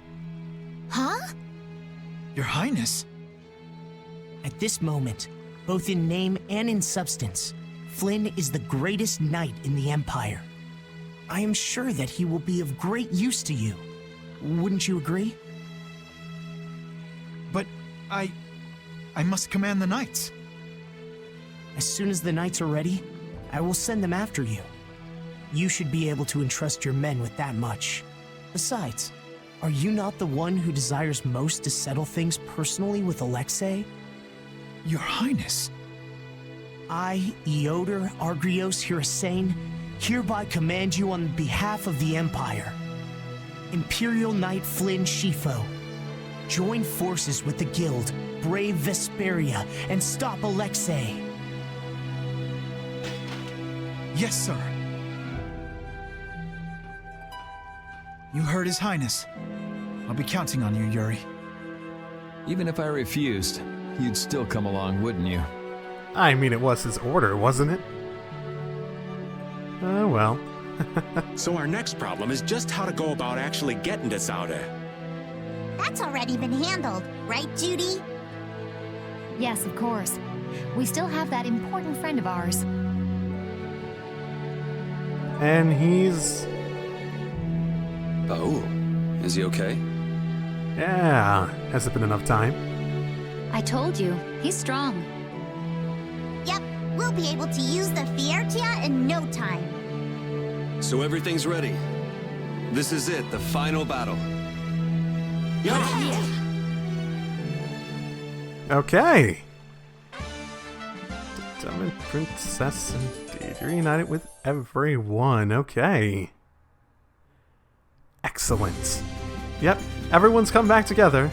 Huh? Your Highness? At this moment, both in name and in substance, Flynn is the greatest knight in the Empire. I am sure that he will be of great use to you. Wouldn't you agree? But I must command the knights. As soon as the knights are ready, I will send them after you. You should be able to entrust your men with that much. Besides, are you not the one who desires most to settle things personally with Alexei? Your Highness. I, Eoder Argrios Hirasain, hereby command you on behalf of the Empire. Imperial Knight Flynn Shifo, join forces with the guild, brave Vesperia, and stop Alexei. Yes, sir. You heard His Highness. I'll be counting on you, Yuri. Even if I refused, you'd still come along, wouldn't you? I mean, it was his order, wasn't it? Oh, well. So our next problem is just how to go about actually getting to Zaude. That's already been handled, right, Judy? Yes, of course. We still have that important friend of ours. And he's... Oh, is he okay? Yeah. Has it been enough time? I told you, he's strong. Yep, we'll be able to use the Fiertia in no time. So everything's ready. This is it, the final battle. Okay. The Dumb Princess indeed. Reunited with everyone. Okay. Excellent. Yep, everyone's come back together.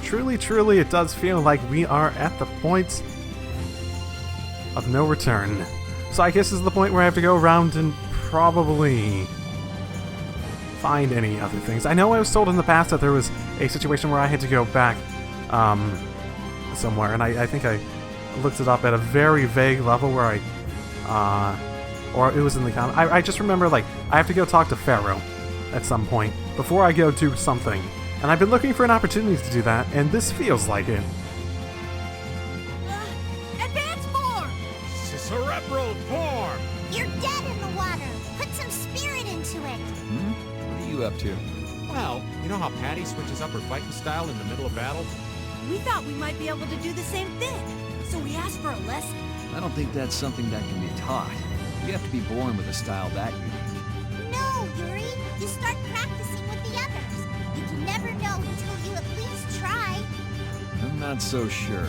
Truly, truly, it does feel like we are at the point of no return. So I guess this is the point where I have to go around and probably find any other things. I know I was told in the past that there was a situation where I had to go back somewhere, and I think I looked it up at a very vague level where or it was in the comment. I just remember, like, I have to go talk to Pharaoh at some point before I go do something. And I've been looking for an opportunity to do that, and this feels like it. Advance form! Cerebral form! You're dead in the water. Put some spirit into it. What are you up to? Well, you know how Patty switches up her fighting style in the middle of battle? We thought we might be able to do the same thing, so we asked for a lesson. I don't think that's something that can be taught. You have to be born with a style that unique. No, Yuri. You start practicing with the others. You can never know until you at least try. I'm not so sure.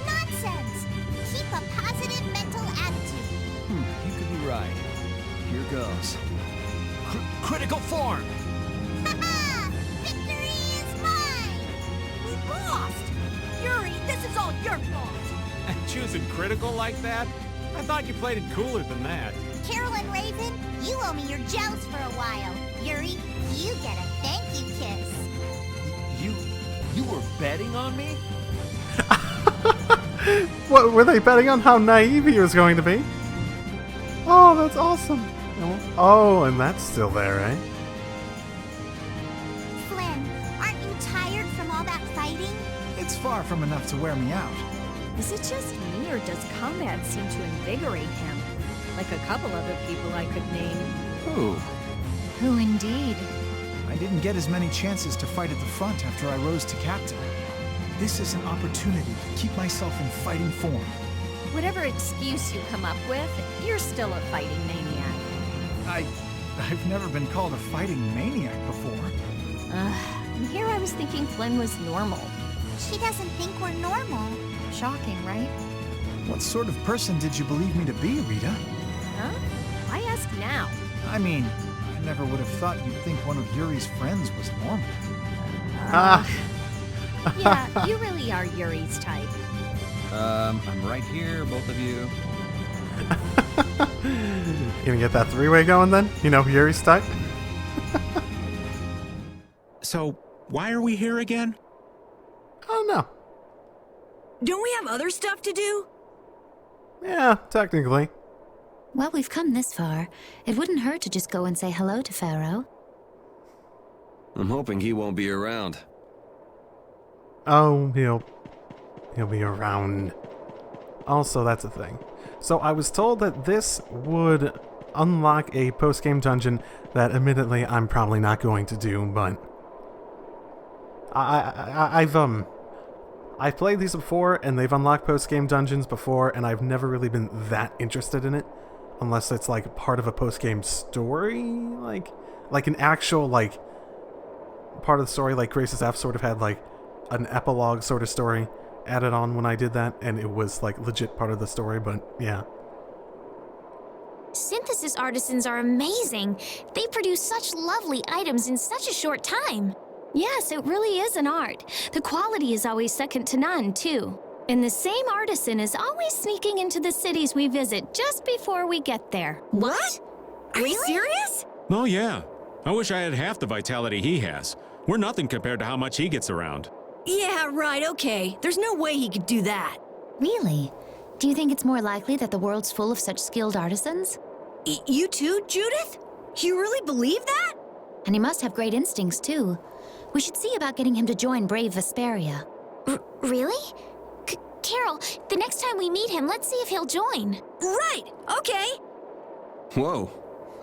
Nonsense. Keep a positive mental attitude. You could be right. Here goes. Critical form! Haha! Victory is mine! We lost! Yuri, this is all your fault! Choosing critical like that? I thought you played it cooler than that. Carolyn Raven, you owe me your gels for a while. Yuri, you get a thank you kiss. You were betting on me? What, were they betting on how naive he was going to be? Oh, that's awesome. Oh, and that's still there, eh? Flynn, aren't you tired from all that fighting? It's far from enough to wear me out. Is it just me, or does combat seem to invigorate him? Like a couple other people I could name. Who? Who indeed? I didn't get as many chances to fight at the front after I rose to captain. This is an opportunity to keep myself in fighting form. Whatever excuse you come up with, you're still a fighting maniac. I've never been called a fighting maniac before. And here I was thinking Flynn was normal. She doesn't think we're normal. Shocking, right? What sort of person did you believe me to be, Rita? Huh? I ask now. I mean, I never would have thought you'd think one of Yuri's friends was normal. Yeah, you really are Yuri's type. I'm right here, both of you. Gonna get that three-way going then? You know, Yuri's type? So, why are we here again? Oh, no. Don't we have other stuff to do? Yeah, technically. Well, we've come this far. It wouldn't hurt to just go and say hello to Pharaoh. I'm hoping he won't be around. Oh, he'll be around. Also, that's a thing. So I was told that this would unlock a post-game dungeon that admittedly I'm probably not going to do, but I've played these before and they've unlocked post-game dungeons before, and I've never really been that interested in it unless it's like part of a post-game story, like an actual like part of the story. Like Grace's F sort of had like an epilogue sort of story added on when I did that, and it was like legit part of the story, but yeah. Synthesis artisans are amazing. They produce such lovely items in such a short time. Yes, it really is an art. The quality is always second to none, too. And the same artisan is always sneaking into the cities we visit just before we get there. What? Are you serious? Oh, yeah. I wish I had half the vitality he has. We're nothing compared to how much he gets around. Yeah, right, okay. There's no way he could do that. Really? Do you think it's more likely that the world's full of such skilled artisans? You too, Judith? You really believe that? And he must have great instincts, too. We should see about getting him to join Brave Vesperia. Really? Carol, the next time we meet him, let's see if he'll join. Right, okay. Whoa,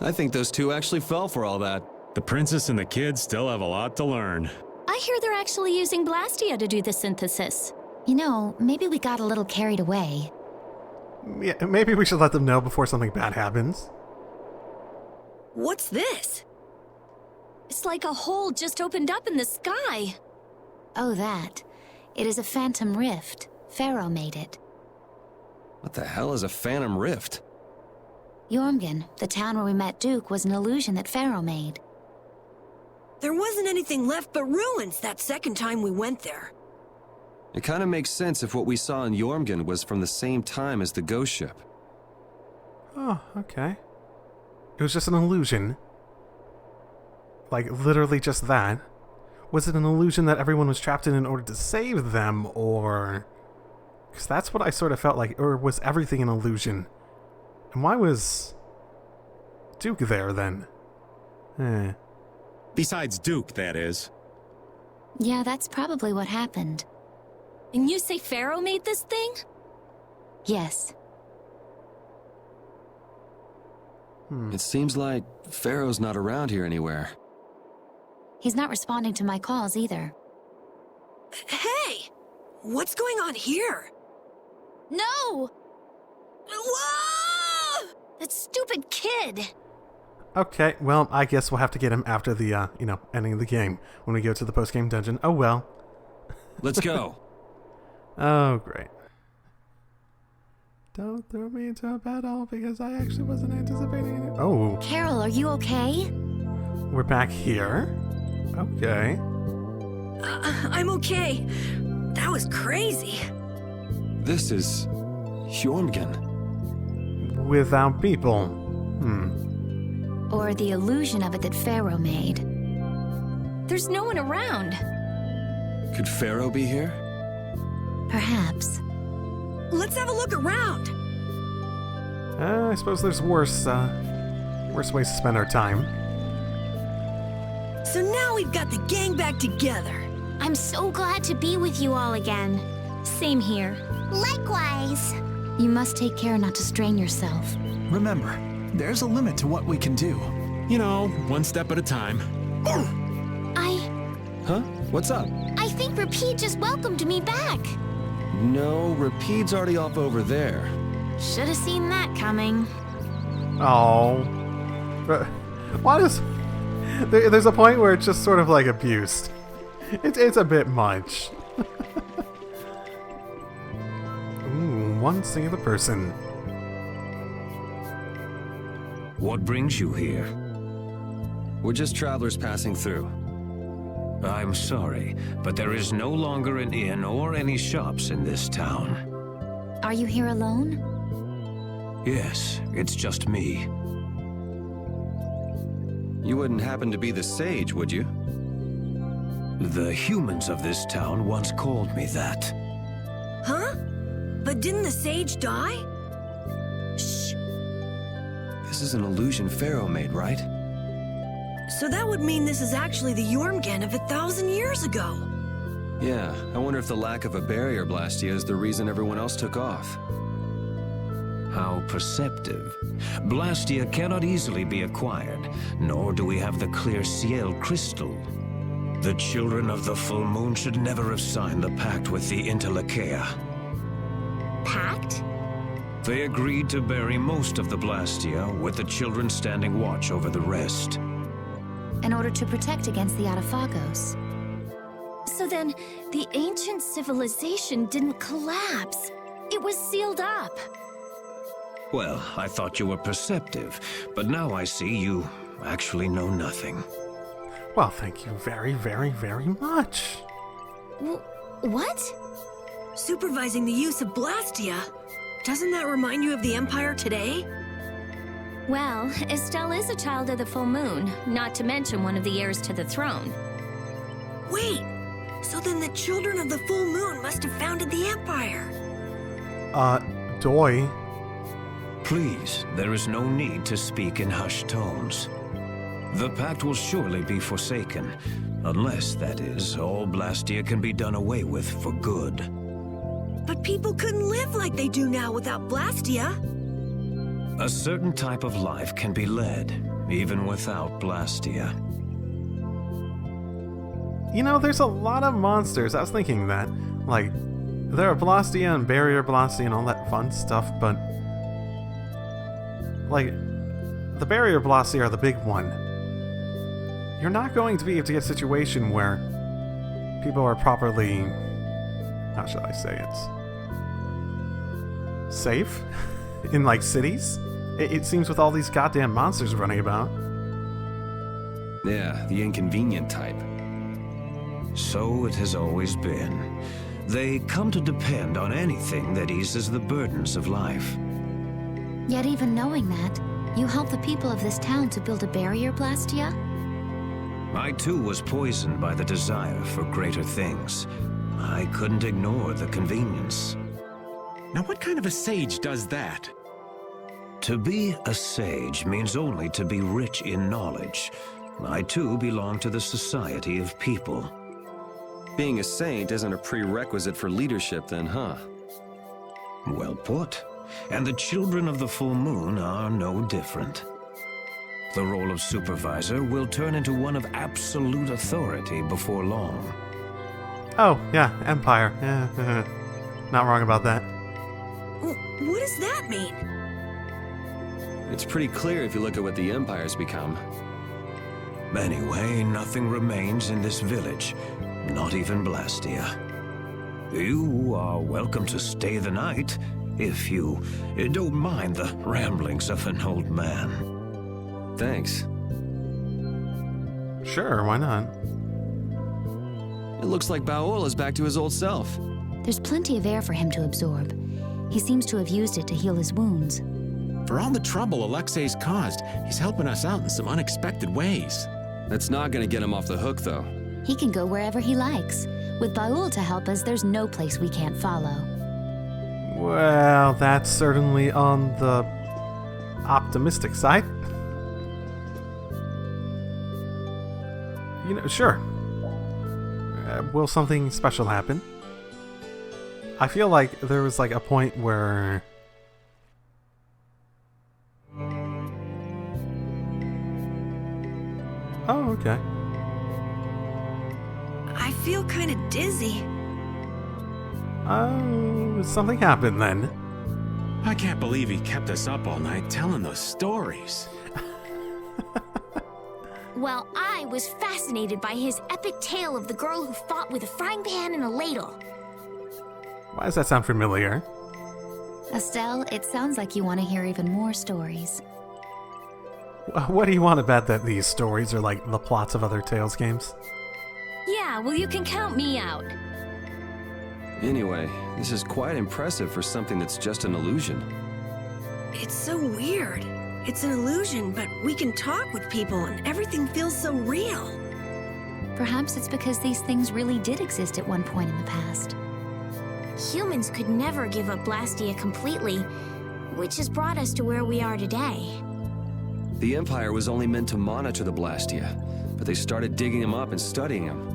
I think those two actually fell for all that. The princess and the kids still have a lot to learn. I hear they're actually using Blastia to do the synthesis. You know, maybe we got a little carried away. Yeah, maybe we should let them know before something bad happens. What's this? It's like a hole just opened up in the sky. Oh, that. It is a phantom rift. Pharaoh made it. What the hell is a phantom rift? Jormungand, the town where we met Duke, was an illusion that Pharaoh made. There wasn't anything left but ruins that second time we went there. It kind of makes sense if what we saw in Jormungand was from the same time as the ghost ship. Oh, okay. It was just an illusion. Like, literally just that. Was it an illusion that everyone was trapped in order to save them, or... Because that's what I sort of felt like. Or was everything an illusion? And why was Duke there, then? Besides Duke, that is. Yeah, that's probably what happened. And you say Pharaoh made this thing? Yes. It seems like Pharaoh's not around here anywhere. He's not responding to my calls either. Hey! What's going on here? No! Whoa! That stupid kid! Okay, well, I guess we'll have to get him after the, ending of the game. When we go to the post-game dungeon. Oh, well. Let's go. Oh, great. Don't throw me into a battle because I actually wasn't anticipating it. Oh. Carol, are you okay? We're back here. Okay. I'm okay. That was crazy. This is Jormungand. Without people. Or the illusion of it that Pharaoh made. There's no one around. Could Pharaoh be here? Perhaps. Let's have a look around. I suppose there's worse ways to spend our time. So now we've got the gang back together. I'm so glad to be with you all again. Same here. Likewise. You must take care not to strain yourself. Remember, there's a limit to what we can do. You know, one step at a time. Huh? What's up? I think Rapide just welcomed me back. No, Rapide's already off over there. Should have seen that coming. Oh. But why does... There's a point where it's just sort of like abused. It's a bit much. Ooh, one singular person. What brings you here? We're just travelers passing through. I'm sorry, but there is no longer an inn or any shops in this town. Are you here alone? Yes, it's just me. You wouldn't happen to be the sage, would you? The humans of this town once called me that. Huh? But didn't the sage die? Shh. This is an illusion Pharaoh made, right? So that would mean this is actually the Jormungand of 1,000 years ago. Yeah, I wonder if the lack of a barrier blastia is the reason everyone else took off. How perceptive. Blastia cannot easily be acquired, nor do we have the clear Ciel crystal. The children of the full moon should never have signed the pact with the Interlakeia. Pact? They agreed to bury most of the Blastia, with the children standing watch over the rest. In order to protect against the Adaphagos. So then, the ancient civilization didn't collapse. It was sealed up. Well, I thought you were perceptive, but now I see you actually know nothing. Well, thank you very, very, very much. What? Supervising the use of Blastia? Doesn't that remind you of the Empire today? Well, Estelle is a child of the full moon, not to mention one of the heirs to the throne. Wait, so then the children of the full moon must have founded the Empire. Doi. Please, there is no need to speak in hushed tones. The pact will surely be forsaken, unless, that is, all Blastia can be done away with for good. But people couldn't live like they do now without Blastia. A certain type of life can be led, even without Blastia. You know, there's a lot of monsters. I was thinking that. Like, there are Blastia and Barrier Blastia and all that fun stuff, but... like, the Barrier Blastia are the big one. You're not going to be able to get a situation where people are properly... how should I say it? Safe? In, like, cities? It seems with all these goddamn monsters running about. Yeah, the inconvenient type. So it has always been. They come to depend on anything that eases the burdens of life. Yet even knowing that, you helped the people of this town to build a barrier, Blastia? I too was poisoned by the desire for greater things. I couldn't ignore the convenience. Now what kind of a sage does that? To be a sage means only to be rich in knowledge. I too belong to the society of people. Being a saint isn't a prerequisite for leadership then, huh? Well put. And the children of the full moon are no different. The role of supervisor will turn into one of absolute authority before long. Oh, yeah, Empire. Yeah, not wrong about that. What does that mean? It's pretty clear if you look at what the Empire's become. Anyway, nothing remains in this village. Not even Blastia. You are welcome to stay the night, if you don't mind the ramblings of an old man. Thanks. Sure, why not? It looks like Baol is back to his old self. There's plenty of air for him to absorb. He seems to have used it to heal his wounds. For all the trouble Alexei's caused, he's helping us out in some unexpected ways. That's not gonna get him off the hook, though. He can go wherever he likes. With Baul to help us, there's no place we can't follow. Well, that's certainly on the optimistic side. You know, sure. Will something special happen? I feel like there was like a point where... oh, okay. I feel kind of dizzy. Oh, something happened then. I can't believe he kept us up all night telling those stories. Well, I was fascinated by his epic tale of the girl who fought with a frying pan and a ladle. Why does that sound familiar? Estelle, it sounds like you want to hear even more stories. What do you want to bet that these stories are like the plots of other Tales games? Yeah, well, you can count me out. Anyway, this is quite impressive for something that's just an illusion. It's so weird. It's an illusion, but we can talk with people and everything feels so real. Perhaps it's because these things really did exist at one point in the past. Humans could never give up Blastia completely, which has brought us to where we are today. The Empire was only meant to monitor the Blastia, but they started digging them up and studying them.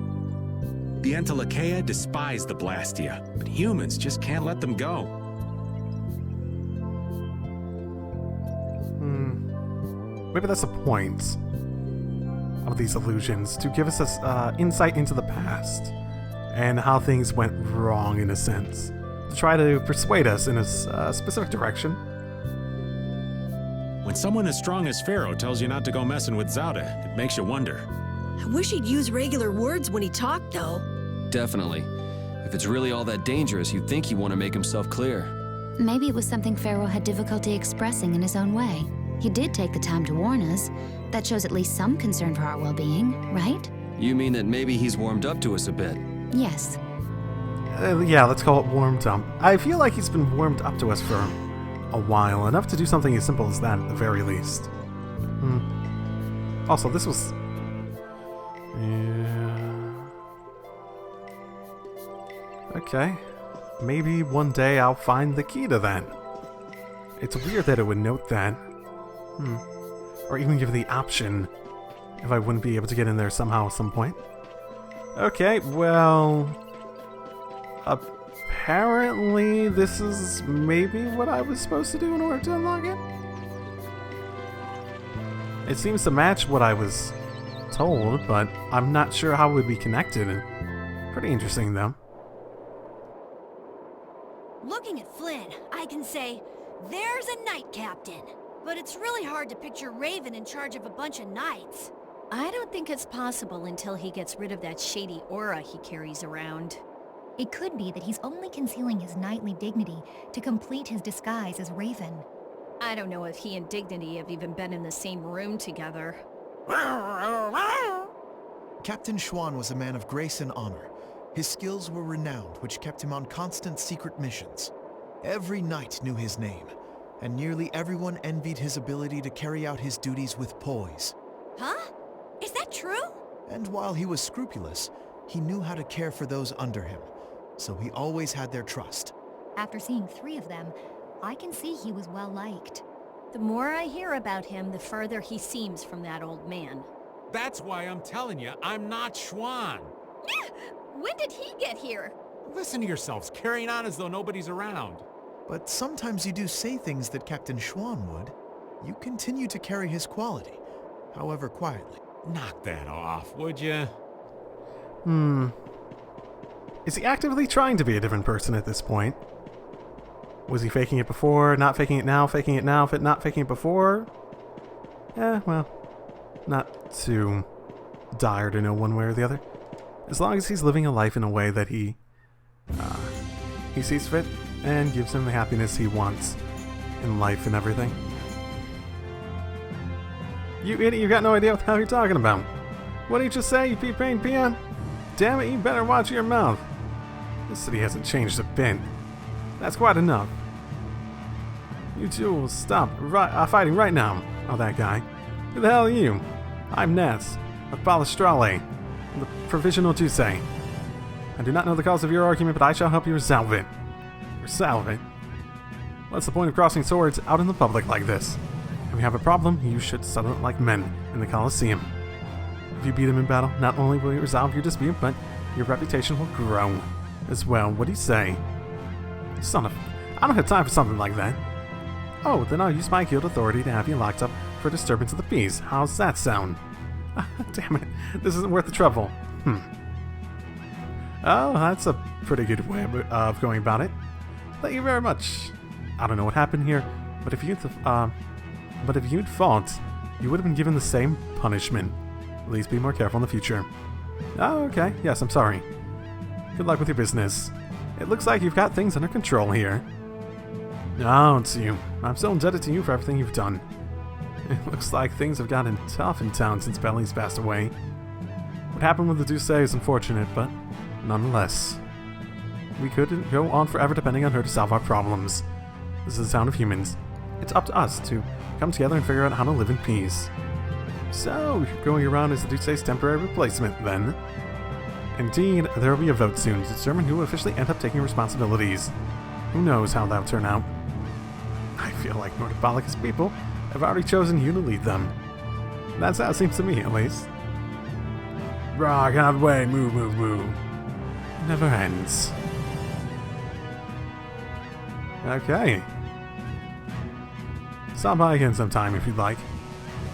The Entelechea despise the Blastia, but humans just can't let them go. Maybe that's the point of these illusions, to give us insight into the past and how things went wrong in a sense, to try to persuade us in a specific direction. When someone as strong as Pharaoh tells you not to go messing with Zauda, it makes you wonder. I wish he'd use regular words when he talked, though. Definitely. If it's really all that dangerous, you'd think he'd want to make himself clear. Maybe it was something Pharaoh had difficulty expressing in his own way. He did take the time to warn us. That shows at least some concern for our well-being, right? You mean that maybe he's warmed up to us a bit? Yes. Yeah, let's call it warmed up. I feel like he's been warmed up to us for a while, enough to do something as simple as that at the very least. Also, this was... Yeah... Okay. Maybe one day I'll find the key to that. It's weird that it would note that. Or even give the option if I wouldn't be able to get in there somehow at some point. Okay, well... Apparently this is maybe what I was supposed to do in order to unlock it? It seems to match what I was told, but I'm not sure how it would be connected. Pretty interesting, though. Looking at Flynn, I can say, there's a knight captain. But it's really hard to picture Raven in charge of a bunch of knights. I don't think it's possible until he gets rid of that shady aura he carries around. It could be that he's only concealing his knightly dignity to complete his disguise as Raven. I don't know if he and Dignity have even been in the same room together. Captain Schwan was a man of grace and honor. His skills were renowned, which kept him on constant secret missions. Every knight knew his name, and nearly everyone envied his ability to carry out his duties with poise. Huh? Is that true? And while he was scrupulous, he knew how to care for those under him, so he always had their trust. After seeing 3 of them, I can see he was well liked. The more I hear about him, the further he seems from that old man. That's why I'm telling you, I'm not Schwan. When did he get here? Listen to yourselves, carrying on as though nobody's around. But sometimes you do say things that Captain Schwan would. You continue to carry his quality, however quietly. Knock that off, would you? Is he actively trying to be a different person at this point? Was he faking it before, not faking it now, not faking it before? Well, not too dire to know one way or the other. As long as he's living a life in a way that he sees fit and gives him the happiness he wants in life and everything. You idiot, you got no idea what the hell you're talking about. What did you just say, you pea-brained peon? Damn it, you better watch your mouth. This city hasn't changed a bit. That's quite enough. You two will stop fighting right now. Oh, that guy. Who the hell are you? I'm Nats, of Balistrale, the Provisional Duce. I do not know the cause of your argument, but I shall help you resolve it. Resolve it? What's the point of crossing swords out in the public like this? If you have a problem, you should settle it like men in the Colosseum. If you beat him in battle, not only will you resolve your dispute, but your reputation will grow as well. What do you say? Son of... I don't have time for something like that. Oh, then I'll use my guild authority to have you locked up for disturbance of the peace. How's that sound? Damn it. This isn't worth the trouble. Oh, that's a pretty good way of going about it. Thank you very much. I don't know what happened here, but if you'd fought, you would have been given the same punishment. Please be more careful in the future. Oh, okay. Yes, I'm sorry. Good luck with your business. It looks like you've got things under control here. Oh, it's you. I'm so indebted to you for everything you've done. It looks like things have gotten tough in town since Belly's passed away. What happened with the Douce is unfortunate, but nonetheless. We couldn't go on forever depending on her to solve our problems. This is the town of humans. It's up to us to come together and figure out how to live in peace. So, you're going around as the Douce's temporary replacement, then? Indeed, there will be a vote soon to determine who will officially end up taking responsibilities. Who knows how that'll turn out. I feel like Nordic people have already chosen you to lead them. That's how it seems to me, at least. Rah, get out of the way, move, move, move. Never ends. Okay. Stop by again sometime if you'd like.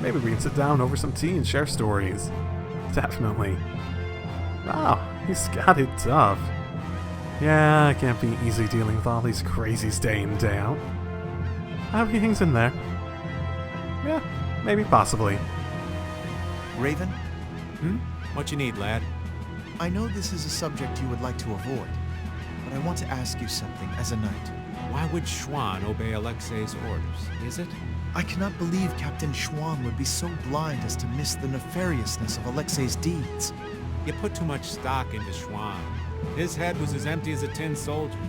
Maybe we can sit down over some tea and share stories. Definitely. Wow, he's got it tough. Yeah, it can't be easy dealing with all these crazies day in, day out. I hope he hangs in there. Yeah, maybe possibly. Raven? What you need, lad? I know this is a subject you would like to avoid, but I want to ask you something as a knight. Why would Schwann obey Alexei's orders, is it? I cannot believe Captain Schwann would be so blind as to miss the nefariousness of Alexei's deeds. You put too much stock into Schwann. His head was as empty as a tin soldier's.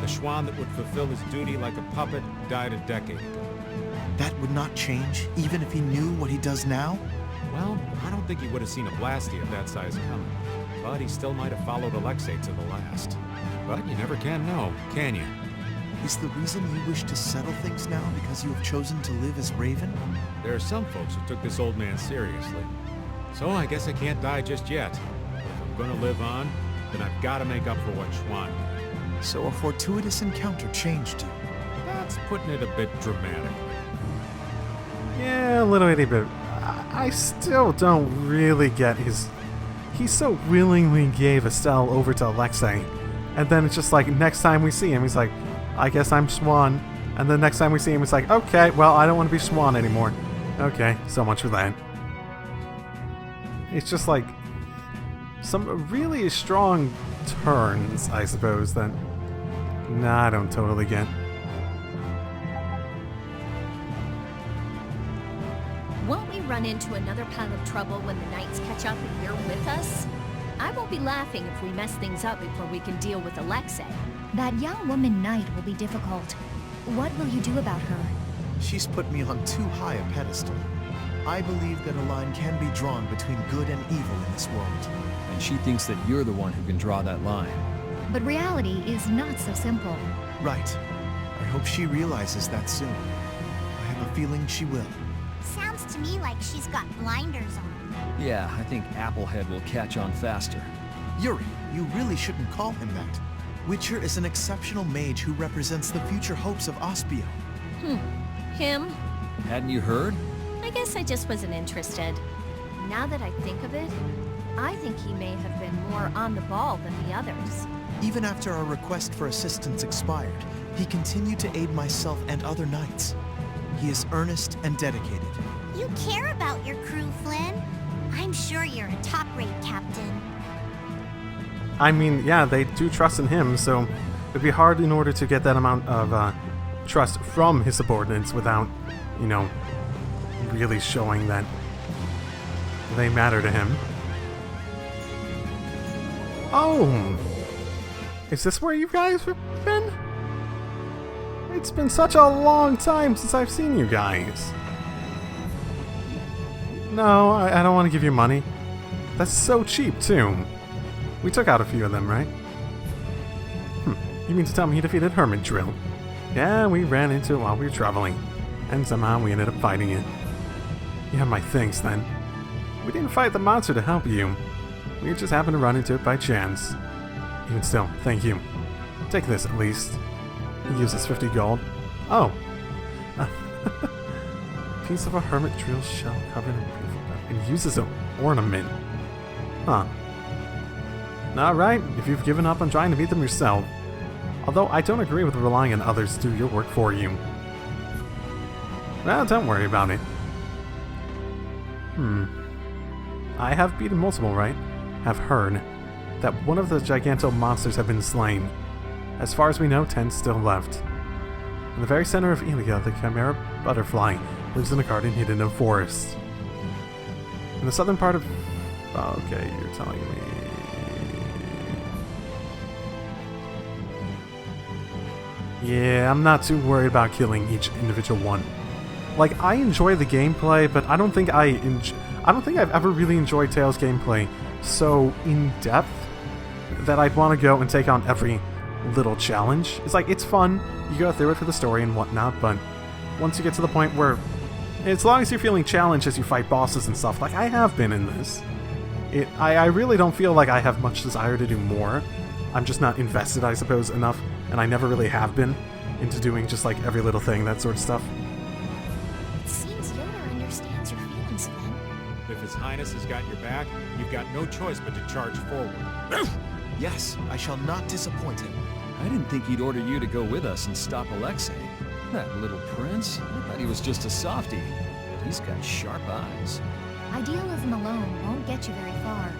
The Schwann that would fulfill his duty like a puppet died a decade ago. That would not change, even if he knew what he does now? Well, I don't think he would have seen a Blasty of that size coming. But he still might have followed Alexei to the last. But you never can know, can you? Is the reason you wish to settle things now because you have chosen to live as Raven? There are some folks who took this old man seriously. So I guess I can't die just yet. But if I'm gonna live on, then I've got to make up for what Schwann did. So a fortuitous encounter changed you. That's putting it a bit dramatic. Yeah, a little itty bit. I still don't really get his... He so willingly gave Estelle over to Alexei. And then it's just like, next time we see him, he's like, I guess I'm Schwann. And then next time we see him, it's like, okay, well, I don't want to be Schwann anymore. Okay, so much for that. It's just like some really strong turns, I suppose, that I don't totally get. Won't we run into another pile of trouble when the Knights catch up and you're with us? I won't be laughing if we mess things up before we can deal with Alexei. That young woman knight will be difficult. What will you do about her? She's put me on too high a pedestal. I believe that a line can be drawn between good and evil in this world. And she thinks that you're the one who can draw that line. But reality is not so simple. Right. I hope she realizes that soon. I have a feeling she will. Sounds to me like she's got blinders on. Yeah, I think Applehead will catch on faster. Yuri, you really shouldn't call him that. Witcher is an exceptional mage who represents the future hopes of Aspio. Him? Hadn't you heard? I guess I just wasn't interested. Now that I think of it, I think he may have been more on the ball than the others. Even after our request for assistance expired, he continued to aid myself and other knights. He is earnest and dedicated. You care about your crew, Flynn. I'm sure you're a top-rate captain. I mean, yeah, they do trust in him, so it'd be hard in order to get that amount of trust from his subordinates without, you know, really showing that they matter to him. Oh! Is this where you guys have been? It's been such a long time since I've seen you guys. No, I don't want to give you money. That's so cheap, too. We took out a few of them, right? You mean to tell me you defeated Hermit Drill? Yeah, we ran into it while we were traveling. And somehow we ended up fighting it. You have my thanks, then. We didn't fight the monster to help you. We just happened to run into it by chance. Even still, thank you. Take this, at least. He uses 50 gold. Oh. Piece of a Hermit Drill shell covered in beautiful metal. And uses an ornament. Huh. Alright, if you've given up on trying to beat them yourself, Although I don't agree with relying on others to do your work for you. Well, don't worry about it. I have beaten multiple, right? Have heard that one of the giganto monsters have been slain. As far as we know, 10 still left. In the very center of Ilia, the chimera butterfly lives in a garden hidden in a forest. In the southern part of... Okay, you're telling me... Yeah, I'm not too worried about killing each individual one. Like, I enjoy the gameplay, but I don't think I've ever really enjoyed Tales gameplay so in depth that I'd want to go and take on every little challenge. It's like, it's fun, you go through it for the story and whatnot, but once you get to the point where, as long as you're feeling challenged as you fight bosses and stuff, like I have been in this, I really don't feel like I have much desire to do more. I'm just not invested, I suppose, enough, and I never really have been into doing just like every little thing, that sort of stuff. It seems Yoda understands your feelings, Flynn. If His Highness has got your back, you've got no choice but to charge forward. Yes, I shall not disappoint him. I didn't think he'd order you to go with us and stop Alexei. That little prince? I thought he was just a softie. But he's got sharp eyes. Idealism alone won't get you very far.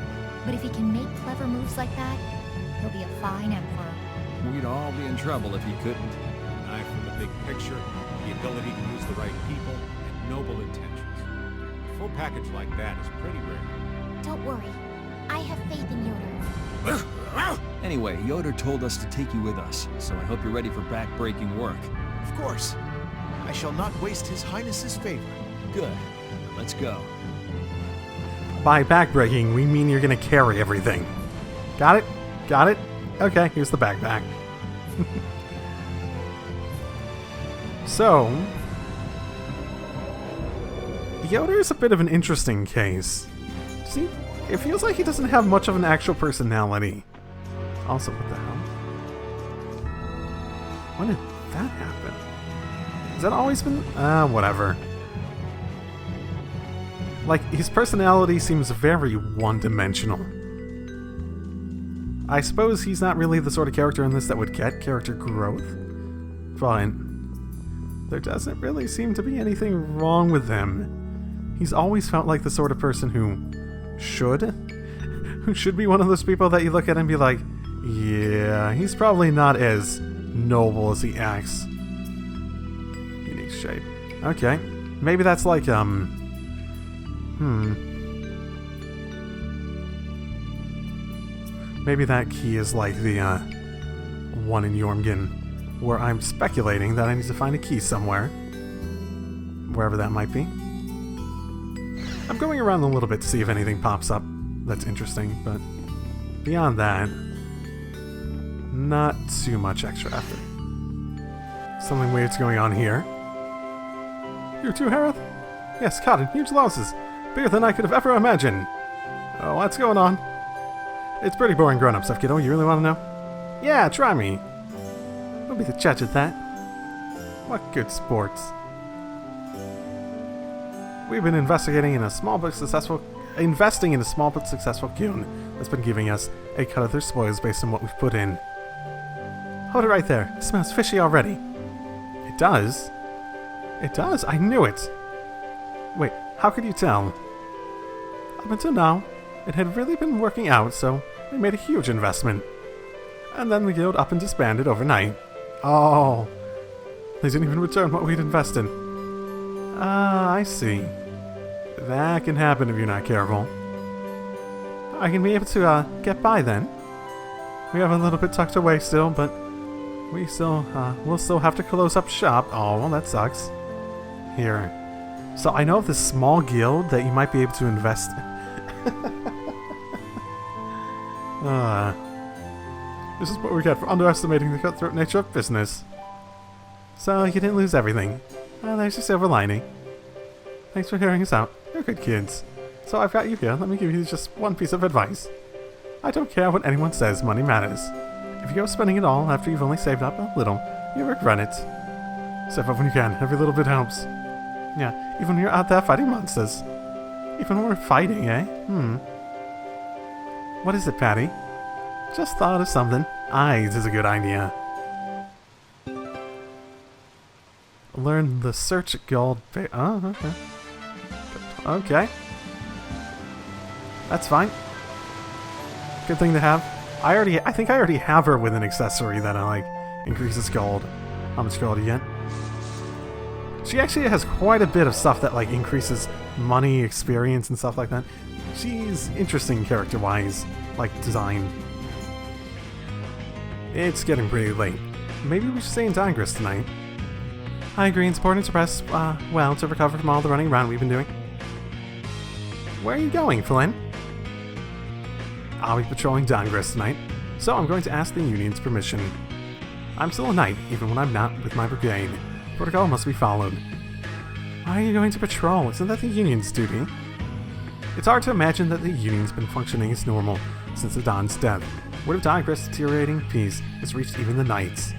But if he can make clever moves like that, he'll be a fine emperor. We'd all be in trouble if he couldn't. An eye for the big picture, the ability to use the right people, and noble intentions. A full package like that is pretty rare. Don't worry. I have faith in Yoda. Anyway, Yoder told us to take you with us, so I hope you're ready for back-breaking work. Of course. I shall not waste His Highness's favor. Good. Now let's go. By backbreaking, we mean you're gonna carry everything. Got it? Got it? Okay, here's the backpack. So... Yoder is a bit of an interesting case. See, it feels like he doesn't have much of an actual personality. Also, what the hell? When did that happen? Has that always been... whatever. Like, his personality seems very one-dimensional. I suppose he's not really the sort of character in this that would get character growth. But there doesn't really seem to be anything wrong with him. He's always felt like the sort of person who should be one of those people that you look at and be like, yeah, he's probably not as noble as he acts. Unique shape. Okay. Maybe that's like, maybe that key is like the, one in Jormungand, where I'm speculating that I need to find a key somewhere. Wherever that might be. I'm going around a little bit to see if anything pops up that's interesting, but beyond that, not too much extra effort. Something weird's going on here. You too, Harith? Yes, caught in huge losses. Bigger than I could have ever imagined. Oh, what's going on? It's pretty boring grown-up stuff, kiddo. You really want to know? Yeah, try me. Don't be the judge of that. What good sports. We've been investing in a small but successful goon that's been giving us a cut of their spoils based on what we've put in. Hold it right there. It smells fishy already. It does? It does? I knew it. Wait, how could you tell? Up until now, it had really been working out, so we made a huge investment. And then the guild up and disbanded overnight. Oh, they didn't even return what we'd invested. Ah, I see. That can happen if you're not careful. I can be able to, get by then. We have a little bit tucked away still, but we'll still have to close up shop. Oh, well, that sucks. Here. So I know of this small guild that you might be able to invest in. This is what we get for underestimating the cutthroat nature of business. So you didn't lose everything. There's your silver lining. Thanks for hearing us out. You're good kids. So I've got you here. Let me give you just one piece of advice. I don't care what anyone says, money matters. If you go spending it all after you've only saved up a little, you regret it. Save up when you can. Every little bit helps. Yeah, even when you're out there fighting monsters. Even when we're fighting, eh? What is it, Patty? Just thought of something. Eyes is a good idea. learn the search gold. Oh, okay. Okay. That's fine. Good thing to have. I think I already have her with an accessory that increases gold. How much gold do you get? She actually has quite a bit of stuff that increases money, experience, and stuff like that. She's interesting character-wise, design. It's getting pretty late. Maybe we should stay in Digress tonight. I agree, it's important to rest, to recover from all the running around we've been doing. Where are you going, Flynn? I'll be patrolling Digress tonight, so I'm going to ask the Union's permission. I'm still a knight, even when I'm not with my brigade. Protocol must be followed. Why are you going to patrol? Isn't that the Union's duty? It's hard to imagine that the Union's been functioning as normal since the Dawn's death. Word of Digress' deteriorating peace has reached even the Knights.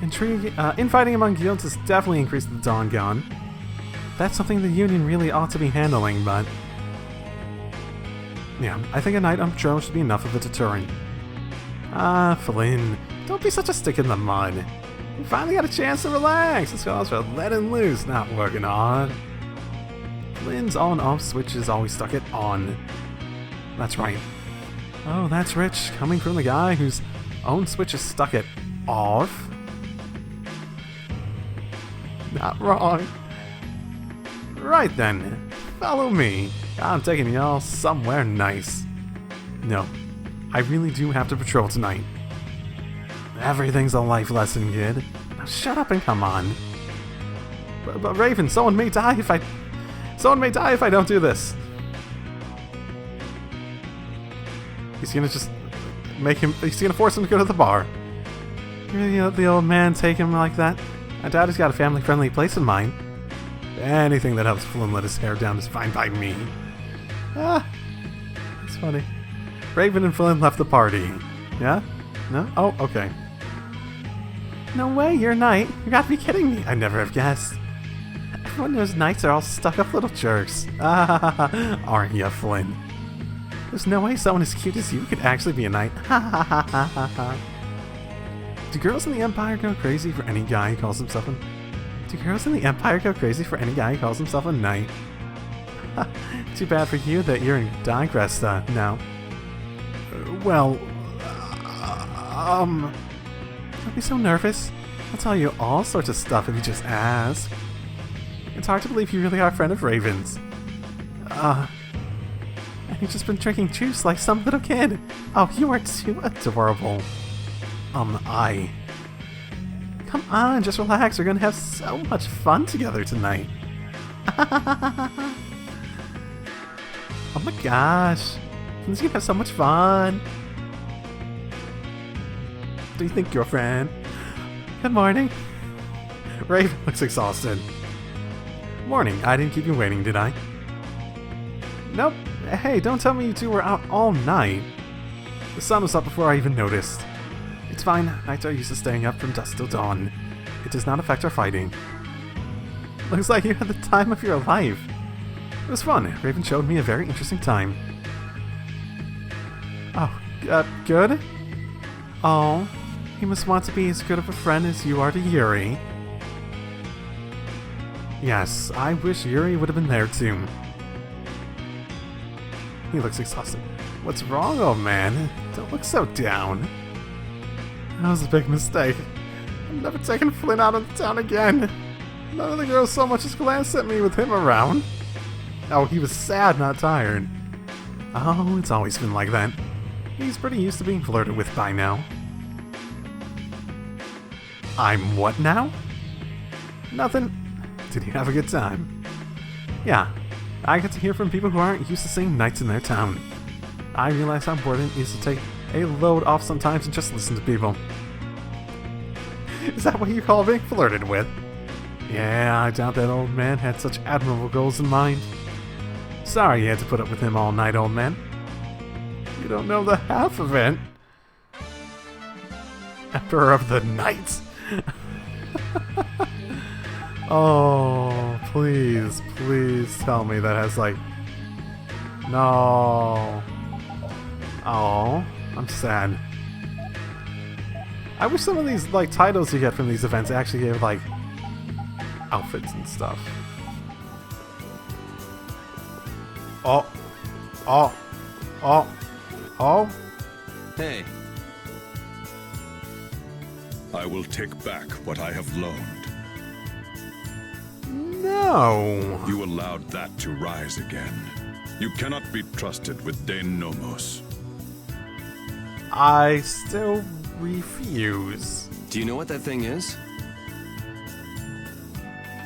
Infighting among guilds has definitely increased the Dawn Gone. That's something the Union really ought to be handling, but... yeah, I think a knight on patrol should be enough of a deterrent. Flynn, don't be such a stick in the mud. You finally got a chance to relax. This calls for letting loose, not working hard. Flynn's on off switch is always stuck at on. That's right. Oh, that's rich, coming from the guy whose own switch is stuck at off. Not wrong. Right then, follow me. I'm taking y'all somewhere nice. No, I really do have to patrol tonight. Everything's a life lesson, kid. Now shut up and come on. But Raven, someone may die if I don't do this. He's gonna just he's gonna force him to go to the bar. You really let the old man take him like that? I doubt he's got a family-friendly place in mind. Anything that helps Flynn let his hair down is fine by me. Ah, that's funny. Raven and Flynn left the party. Yeah? No? Oh, okay. No way, you're a knight. You gotta be kidding me. I never have guessed. Everyone knows knights are all stuck-up little jerks. Ah, aren't you, Flynn? There's no way someone as cute as you could actually be a knight. Ha ha ha ha ha ha. Do girls in the Empire go crazy for any guy who calls himself a... Do girls in the Empire go crazy for any guy who calls himself a knight? Too bad for you that you're in Digress now. Well... Don't be so nervous. I'll tell you all sorts of stuff if you just ask. It's hard to believe you really are a friend of Raven's. And you've just been drinking juice like some little kid. Oh, you are too adorable. Come on, just relax. We're gonna have so much fun together tonight. Oh my gosh. He's gonna have so much fun. What do you think, girlfriend? Good morning. Raven looks exhausted. Morning. I didn't keep you waiting, did I? Nope. Hey, don't tell me you two were out all night. The sun was up before I even noticed. It's fine. Nights are used to staying up from dusk till dawn. It does not affect our fighting. Looks like you had the time of your life. It was fun. Raven showed me a very interesting time. Oh, good? Oh, he must want to be as good of a friend as you are to Yuri. Yes, I wish Yuri would have been there too. He looks exhausted. What's wrong, old man? Don't look so down. That was a big mistake. I'm never taking Flynn out of the town again. None of the girls so much as glanced at me with him around. Oh, he was sad, not tired. Oh, it's always been like that. He's pretty used to being flirted with by now. I'm what now? Nothing. Did you have a good time? Yeah. I get to hear from people who aren't used to seeing knights in their town. I realize how important it is to take a load off sometimes and just listen to people. Is that what you call being flirted with? Yeah, I doubt that old man had such admirable goals in mind. Sorry you had to put up with him all night, old man. You don't know the half of it. Emperor of the Knights. Oh, please tell me that has No. Oh, I'm sad. I wish some of these titles you get from these events actually gave outfits and stuff. Oh. Oh. Oh. Oh. Hey. I will take back what I have loaned. No. You allowed that to rise again. You cannot be trusted with Dane Nomos. I still refuse. Do you know what that thing is?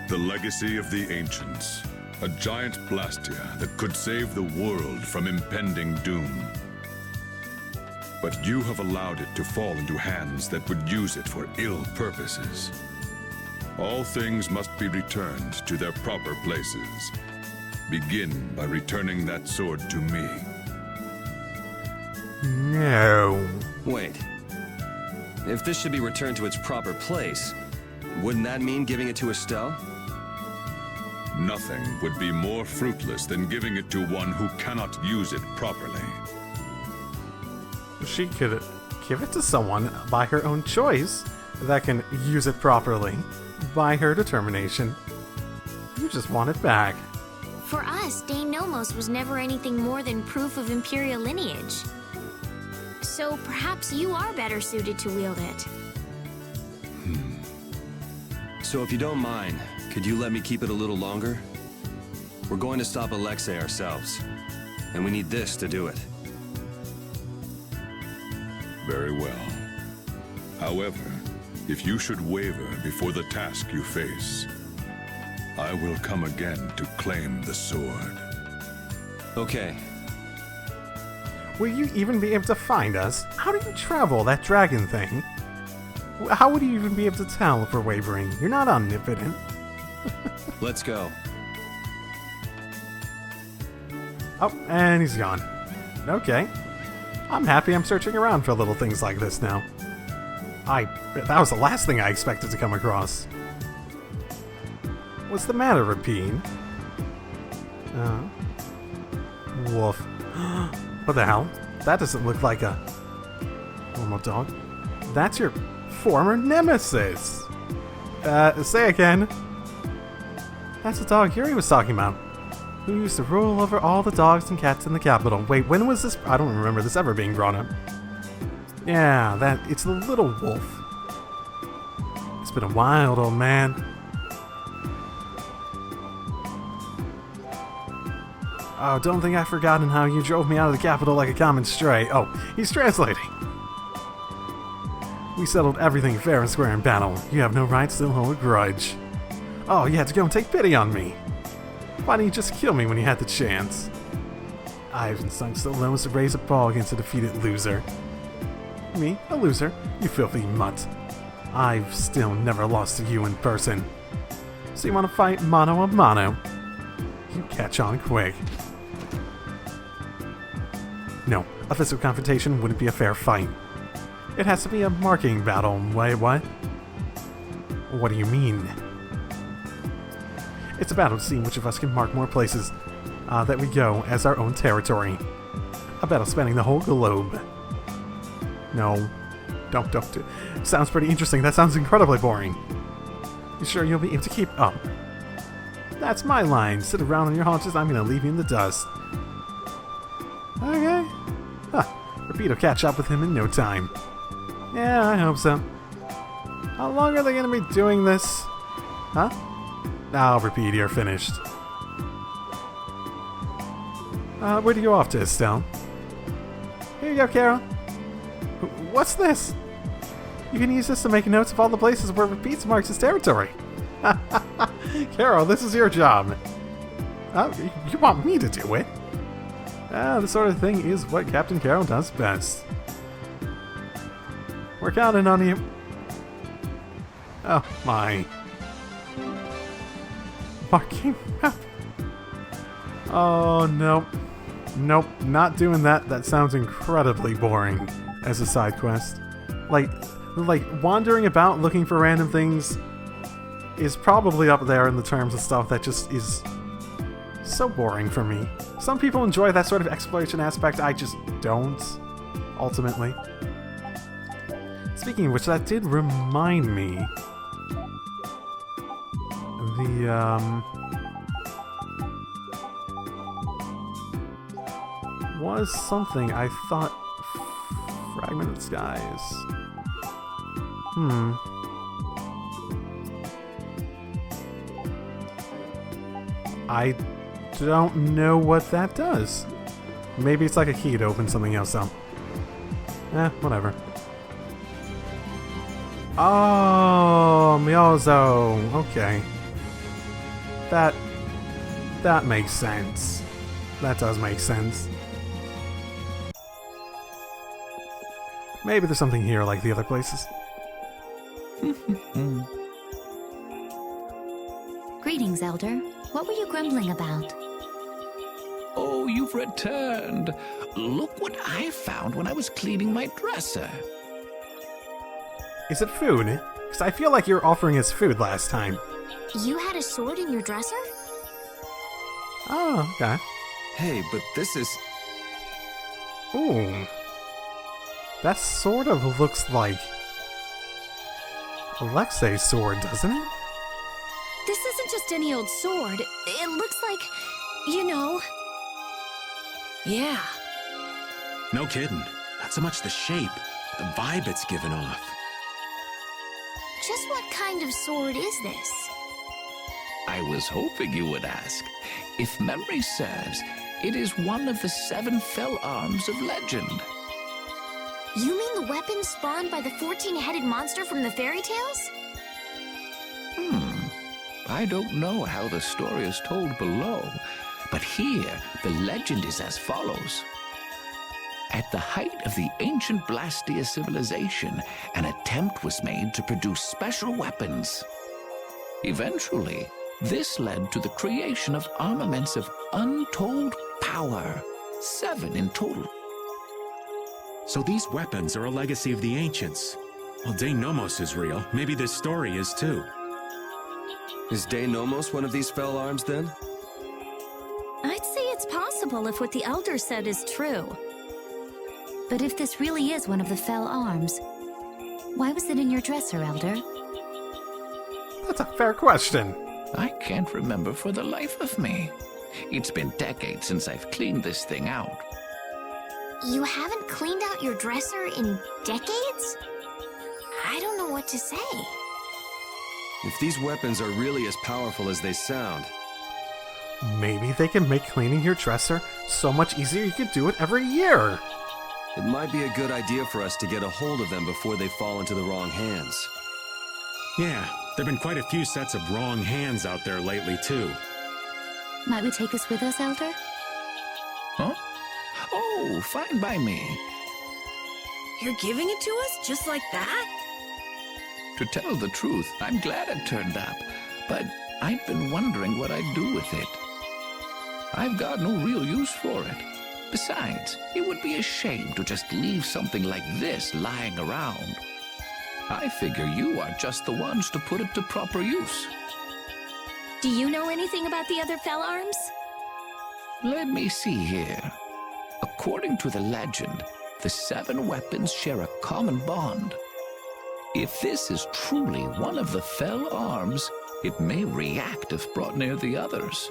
The legacy of the ancients. A giant Blastia that could save the world from impending doom. But you have allowed it to fall into hands that would use it for ill purposes. All things must be returned to their proper places. Begin by returning that sword to me. No. Wait. If this should be returned to its proper place, wouldn't that mean giving it to Estelle? Nothing would be more fruitless than giving it to one who cannot use it properly. She could give it to someone by her own choice that can use it properly by her determination. You just want it back. For us, Dane Nomos was never anything more than proof of Imperial lineage. So perhaps you are better suited to wield it. So if you don't mind, could you let me keep it a little longer? We're going to stop Alexei ourselves, and we need this to do it. Very well. However, if you should waver before the task you face, I will come again to claim the sword. Okay. Will you even be able to find us? How do you travel that dragon thing? How would you even be able to tell if we're wavering? You're not omnipotent. Let's go. Oh, and he's gone. Okay. I'm happy I'm searching around for little things like this now. That was the last thing I expected to come across. What's the matter, Rapine? Wolf. What the hell? That doesn't look like a normal dog. That's your former nemesis. Say again. That's the dog Yuri was talking about, who used to rule over all the dogs and cats in the capital. Wait, when was this? I don't remember this ever being brought up. Yeah, it's the little wolf. It's been a while, old man. Oh, don't think I've forgotten how you drove me out of the capital like a common stray. Oh, he's translating. We settled everything fair and square in battle. You have no right to still hold a grudge. Oh, you had to go and take pity on me. Why didn't you just kill me when you had the chance? I haven't sunk so low as to raise a paw against a defeated loser. Me? A loser? You filthy mutt. I've still never lost to you in person. So you want to fight mano a mano? You catch on quick. No, a physical confrontation wouldn't be a fair fight. It has to be a marking battle. Wait, what? What do you mean? It's a battle to see which of us can mark more places that we go as our own territory. A battle spanning the whole globe. No. Don't. Sounds pretty interesting. That sounds incredibly boring. You sure you'll be able to keep up? That's my line. Sit around on your haunches, I'm gonna leave you in the dust. Okay. Repeat will catch up with him in no time. Yeah, I hope so. How long are they gonna be doing this? Huh? I'll repeat, you're finished. Where do you go off to, Estelle? Here you go, Carol. What's this? You can use this to make notes of all the places where Repeats marks his territory. Carol, this is your job. You want me to do it? This sort of thing is what Captain Carol does best. We're counting on you. Oh, my. Marking map. Oh, nope. Nope, not doing that. That sounds incredibly boring as a side quest. Like wandering about looking for random things is probably up there in the terms of stuff that just is so boring for me. Some people enjoy that sort of exploration aspect, I just don't, ultimately. Speaking of which, that did remind me. was something I thought fragmented skies. I don't know what that does. Maybe it's like a key to open something else up. Whatever. Oh, Myozo. Okay. That makes sense. That does make sense. Maybe there's something here like the other places. Greetings, Elder. What were you grumbling about? Oh, you've returned. Look what I found when I was cleaning my dresser. Is it food? Because I feel like you were offering us food last time. You had a sword in your dresser? Oh, okay. Hey, but this is... Ooh. That sort of looks like Alexei's sword, doesn't it? This isn't just any old sword. It looks like, you know... Yeah. No kidding. Not so much the shape, the vibe it's given off. Just what kind of sword is this? I was hoping you would ask. If memory serves, it is one of the 7 fell arms of legend. You mean the weapon spawned by the 14-headed monster from the fairy tales? I don't know how the story is told below, but here the legend is as follows. At the height of the ancient Blastia civilization, an attempt was made to produce special weapons. Eventually, this led to the creation of armaments of untold power, 7 in total. So these weapons are a legacy of the ancients. Well, De Nomos is real. Maybe this story is too. Is De Nomos one of these fell arms, then? I'd say it's possible if what the Elder said is true. But if this really is one of the fell arms, why was it in your dresser, Elder? That's a fair question. I can't remember for the life of me. It's been decades since I've cleaned this thing out. You haven't cleaned out your dresser in decades? I don't know what to say. If these weapons are really as powerful as they sound... Maybe they can make cleaning your dresser so much easier you could do it every year. It might be a good idea for us to get a hold of them before they fall into the wrong hands. Yeah, there've been quite a few sets of wrong hands out there lately, too. Might we take this with us, Elder? Huh? Oh, fine by me. You're giving it to us just like that? To tell the truth, I'm glad it turned up, but I've been wondering what I'd do with it. I've got no real use for it. Besides, it would be a shame to just leave something like this lying around. I figure you are just the ones to put it to proper use. Do you know anything about the other fell arms? Let me see here. According to the legend, the 7 weapons share a common bond. If this is truly one of the fell arms, it may react if brought near the others.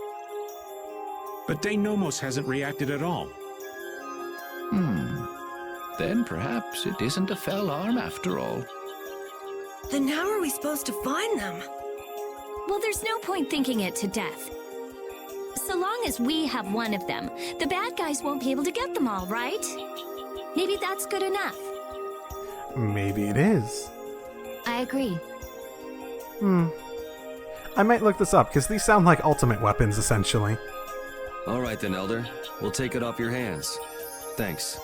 But De Nomos hasn't reacted at all. Then perhaps it isn't a fell arm after all. Then how are we supposed to find them? Well, there's no point thinking it to death. So long as we have one of them, the bad guys won't be able to get them all, right? Maybe that's good enough. Maybe it is. I agree. I might look this up, because these sound like ultimate weapons, essentially. All right then, Elder. We'll take it off your hands. Thanks.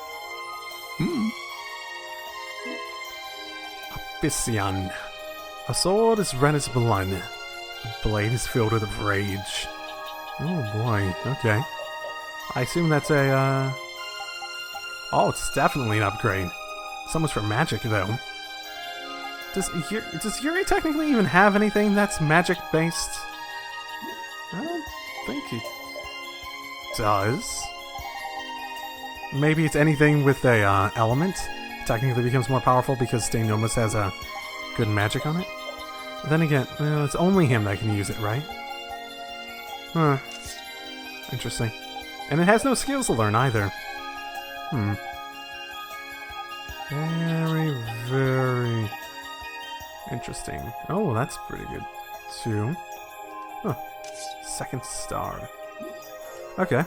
Abyssion. A sword is red as blood. A blade is filled with rage. Oh boy, okay. I assume that's a, Oh, it's definitely an upgrade. So much for magic, though. Does Yuri technically even have anything that's magic-based? I don't think he does. Maybe it's anything with a element. Technically becomes more powerful because De Nomos has a good magic on it. Then again, it's only him that can use it, right? Huh. Interesting. And it has no skills to learn either. Very, very interesting. Oh, that's pretty good, too. Huh. Second star. Okay.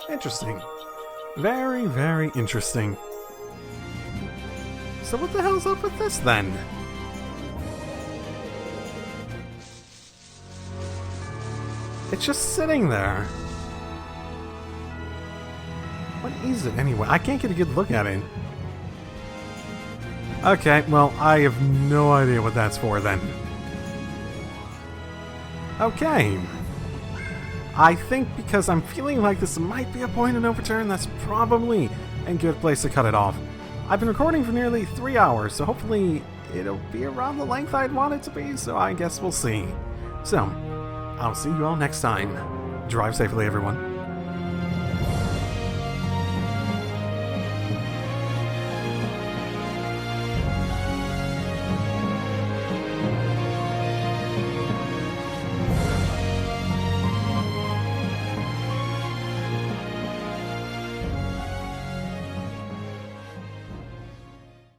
Interesting. Very, very interesting. So what the hell's up with this, then? It's just sitting there. What is it, anyway? I can't get a good look at it. Okay, well, I have no idea what that's for, then. Okay. I think because I'm feeling like this might be a point of no return, that's probably a good place to cut it off. I've been recording for nearly 3 hours, so hopefully it'll be around the length I'd want it to be, so I guess we'll see. So, I'll see you all next time. Drive safely, everyone.